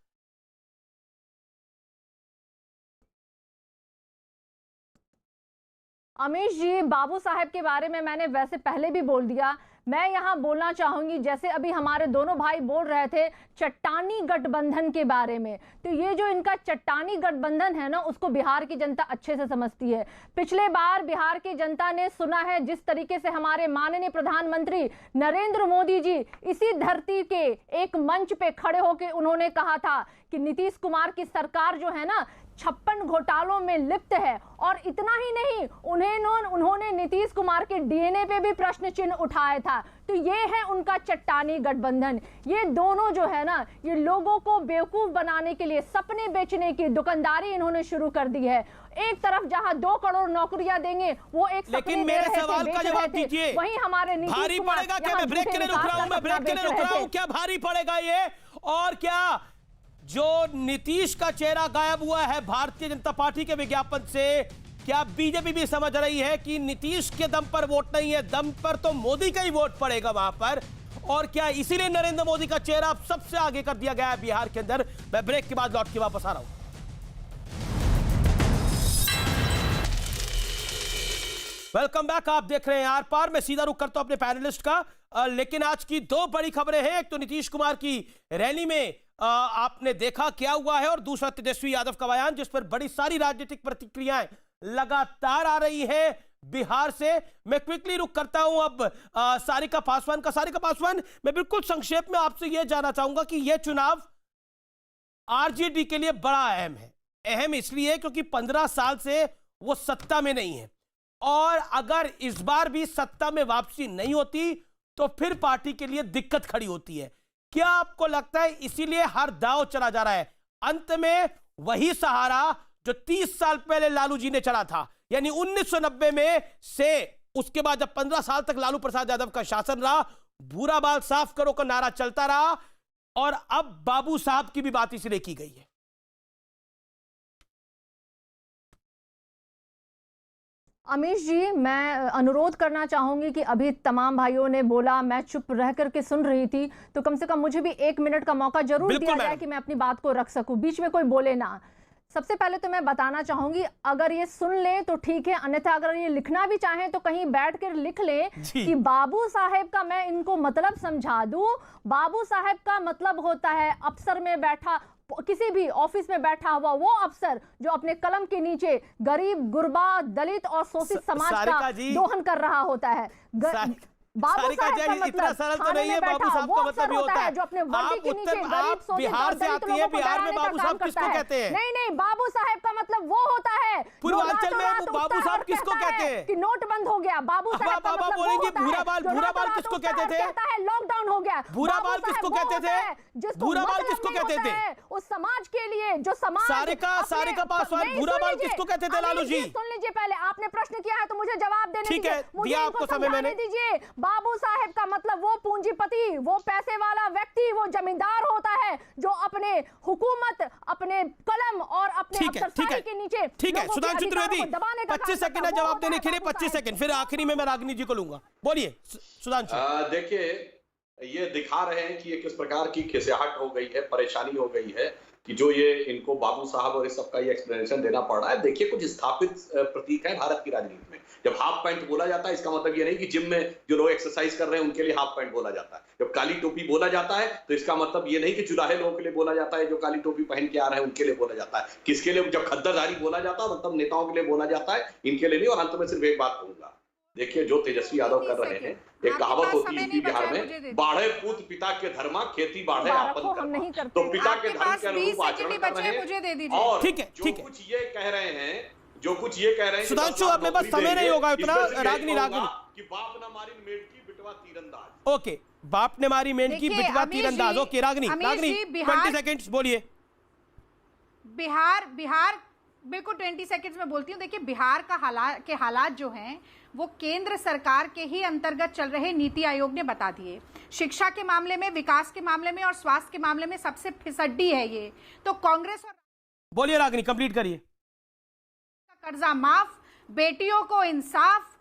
अमीश जी, बाबू साहब के बारे में मैंने वैसे पहले भी बोल दिया। मैं यहाँ बोलना चाहूंगी, जैसे अभी हमारे दोनों भाई बोल रहे थे चट्टानी गठबंधन के बारे में, तो ये जो इनका चट्टानी गठबंधन है ना, उसको बिहार की जनता अच्छे से समझती है। पिछले बार बिहार की जनता ने सुना है जिस तरीके से हमारे माननीय प्रधानमंत्री नरेंद्र मोदी जी इसी धरती के एक मंच पे खड़े होकर उन्होंने कहा था कि नीतीश कुमार की सरकार जो है ना 56 घोटालों में लिप्त है। और इतना ही नहीं, उन्होंने नीतीश कुमार के डीएनए पे भी प्रश्न चिन्ह उठाया था। तो ये है उनका चट्टानी गठबंधन। ये दोनों जो है ना, ये लोगों को बेवकूफ बनाने के लिए सपने बेचने की दुकानदारी इन्होंने शुरू कर दी है। एक तरफ जहां 2 करोड़ नौकरियां देंगे, वो एक लेकिन मेरे सवाल का जवाब दीजिए, वहीं हमारे भारी पड़ेगा क्या? मैं ब्रेक के लिए रुक रहा हूं, क्या भारी पड़ेगा ये? और क्या जो नीतीश का चेहरा गायब हुआ है भारतीय जनता पार्टी के विज्ञापन से, क्या बीजेपी भी समझ रही है कि नीतीश के दम पर वोट नहीं है, दम पर तो मोदी का ही वोट पड़ेगा वहां पर? और क्या इसीलिए नरेंद्र मोदी का चेहरा अब सबसे आगे कर दिया गया है बिहार के अंदर? मैं ब्रेक के बाद लौट के वापस आ रहा हूं। वेलकम बैक, आप देख रहे हैं आर पार। मैं सीधा रुख करता हूं अपने पैनलिस्ट का, लेकिन आज की 2 बड़ी खबरें हैं। एक तो नीतीश कुमार की रैली में आपने देखा क्या हुआ है, और दूसरा तेजस्वी यादव का बयान, जिस पर बड़ी सारी राजनीतिक प्रतिक्रियाएं लगातार आ रही है बिहार से। मैं क्विकली रुक करता हूं अब सारिका पासवान का। सारिका पासवान, मैं बिल्कुल संक्षेप में आपसे यह जानना चाहूंगा कि यह चुनाव आरजेडी के लिए बड़ा अहम है। अहम इसलिए क्योंकि 15 साल से वो सत्ता में नहीं है, और अगर इस बार भी सत्ता में वापसी नहीं होती तो फिर पार्टी के लिए दिक्कत खड़ी होती है। क्या आपको लगता है इसीलिए हर दांव चला जा रहा है? अंत में वही सहारा जो 30 साल पहले लालू जी ने चला था, यानी 1990 में से उसके बाद जब 15 साल तक लालू प्रसाद यादव का शासन रहा, भूरा बाल साफ करो का नारा चलता रहा, और अब बाबू साहब की भी बात इसलिए की गई है। अमीश जी, मैं अनुरोध करना चाहूंगी कि अभी तमाम भाइयों ने बोला, मैं चुप रह करके सुन रही थी, तो कम से कम मुझे भी 1 मिनट का मौका जरूर दिया जाए कि मैं अपनी बात को रख सकूं, बीच में कोई बोले ना। सबसे पहले तो मैं बताना चाहूंगी, अगर ये सुन ले तो ठीक है, अन्यथा अगर ये लिखना भी चाहें तो कहीं बैठ कर लिख ले कि बाबू साहेब का मैं इनको मतलब समझा दूं। बाबू साहेब का मतलब होता है अफसर में बैठा, किसी भी ऑफिस में बैठा हुआ वो अफसर जो अपने कलम के नीचे गरीब, गुरबा, दलित और शोषित समाज का दोहन कर रहा होता है। बाबू साहब का मतलब इतना सरल तो नहीं है। बाबू साहब का मतलब ये होता है जो अपने वर्दी के नीचे गरीब, शोषित बिहार से आती है, बिहार में बाबू साहब किसको कहते हैं? नहीं, बाबू साहब का मतलब वो होता है पूर्वांचल में बाबू साहब किसको कहते हैं? कि नोट बंद हो गया, बाबू साहब का मतलब बोलेंगे भूरा बाल किसको कहते थे? कहता है लॉकडाउन हो गया, भूरा बाल किसको कहते थे? भूरा बाल किसको कहते थे? उस समाज के लिए जो समाज सारे का पासवान भूरा बाल किसको कहते थे? लालू जी सुन लीजिए, पहले आपने प्रश्न किया है तो मुझे जवाब देने ठीक है, दिया आपको समय मैंने। दीजिए। बाबू साहब का मतलब वो पूंजीपति, वो पैसे वाला व्यक्ति, वो जमींदार होता है जो अपने हुकूमत, अपने कलम और अपने अफसरशाही के नीचे। ठीक है सुधांशु त्रिवेदी, 25 सेकंड जवाब देने के लिए, 25 सेकंड, फिर आखिरी में मैं रागिनी जी को लूंगा। बोलिए सुधांशु। देखिए, ये दिखा रहे हैं कि ये किस प्रकार की खिसियाहट हो गई है, परेशानी हो गई है कि जो ये इनको बाबू साहब और इस सबका ये एक्सप्लेनेशन देना पड़ रहा है। देखिए, कुछ स्थापित प्रतीक है भारत की राजनीति में। जब हाफ पैंट बोला जाता है, इसका मतलब ये नहीं कि जिम में जो लोग एक्सरसाइज कर रहे हैं उनके लिए हाफ पैंट बोला जाता है। जब काली टोपी बोला जाता है तो इसका मतलब ये नहीं कि जुलाहे लोगों के लिए बोला जाता है, जो काली टोपी पहन के आ रहे हैं उनके लिए बोला जाता है। किसके लिए? जब खद्दरधारी बोला जाता है मतलब नेताओं के लिए बोला जाता है, इनके लिए नहीं। और अंत में सिर्फ एक बात कहूंगा, देखिए जो तेजस्वी यादव कर रहे हैं, एक कहावत होती है बिहार में, बाढ़े पूत पिता के धर्मा, खेती बाढ़े आपन कर्मा। तो पिता के धर्म के अनुरूप आचरण कर रहे हैं। और जो कुछ ये कह रहे हैं सुधांशु, अब मेरे पास समय नहीं होगा इतना। रागिनी कि बाप न मारी मेंढकी बिटवा तीरंदाज। ओके, बाप ने मारी मेंढकी बिटवा तीरंदाज। ओके रागिनी 20 सेकंड्स बोलिए। बिहार बिल्कुल 20 सेकंड्स में बोलती हूँ। देखिए, बिहार के हालात जो हैं वो केंद्र सरकार के ही अंतर्गत चल रहे नीति आयोग ने बता दिए। शिक्षा के मामले में, विकास के मामले में और स्वास्थ्य के मामले में सबसे फिसड्डी है ये। तो कांग्रेस और बोलिए रागिनी, कंप्लीट करिए। कर्जा माफ, बेटियों को इंसाफ,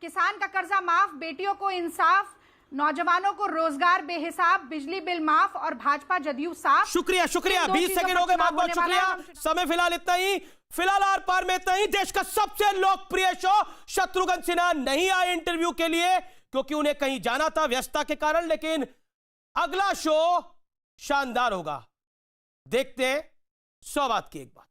किसान का कर्जा माफ, बेटियों को इंसाफ, नौजवानों को रोजगार बेहिसाब, बिजली बिल माफ और भाजपा जदयू साफ। शुक्रिया 20 सेकंड हो गए, बहुत बहुत शुक्रिया। समय फिलहाल इतना ही, फिलहाल आर पार में इतना ही। देश का सबसे लोकप्रिय शो शत्रुघ्न सिन्हा नहीं आए इंटरव्यू के लिए क्योंकि उन्हें कहीं जाना था व्यस्तता के कारण, लेकिन अगला शो शानदार होगा। देखते हैं 100 बात की एक बात।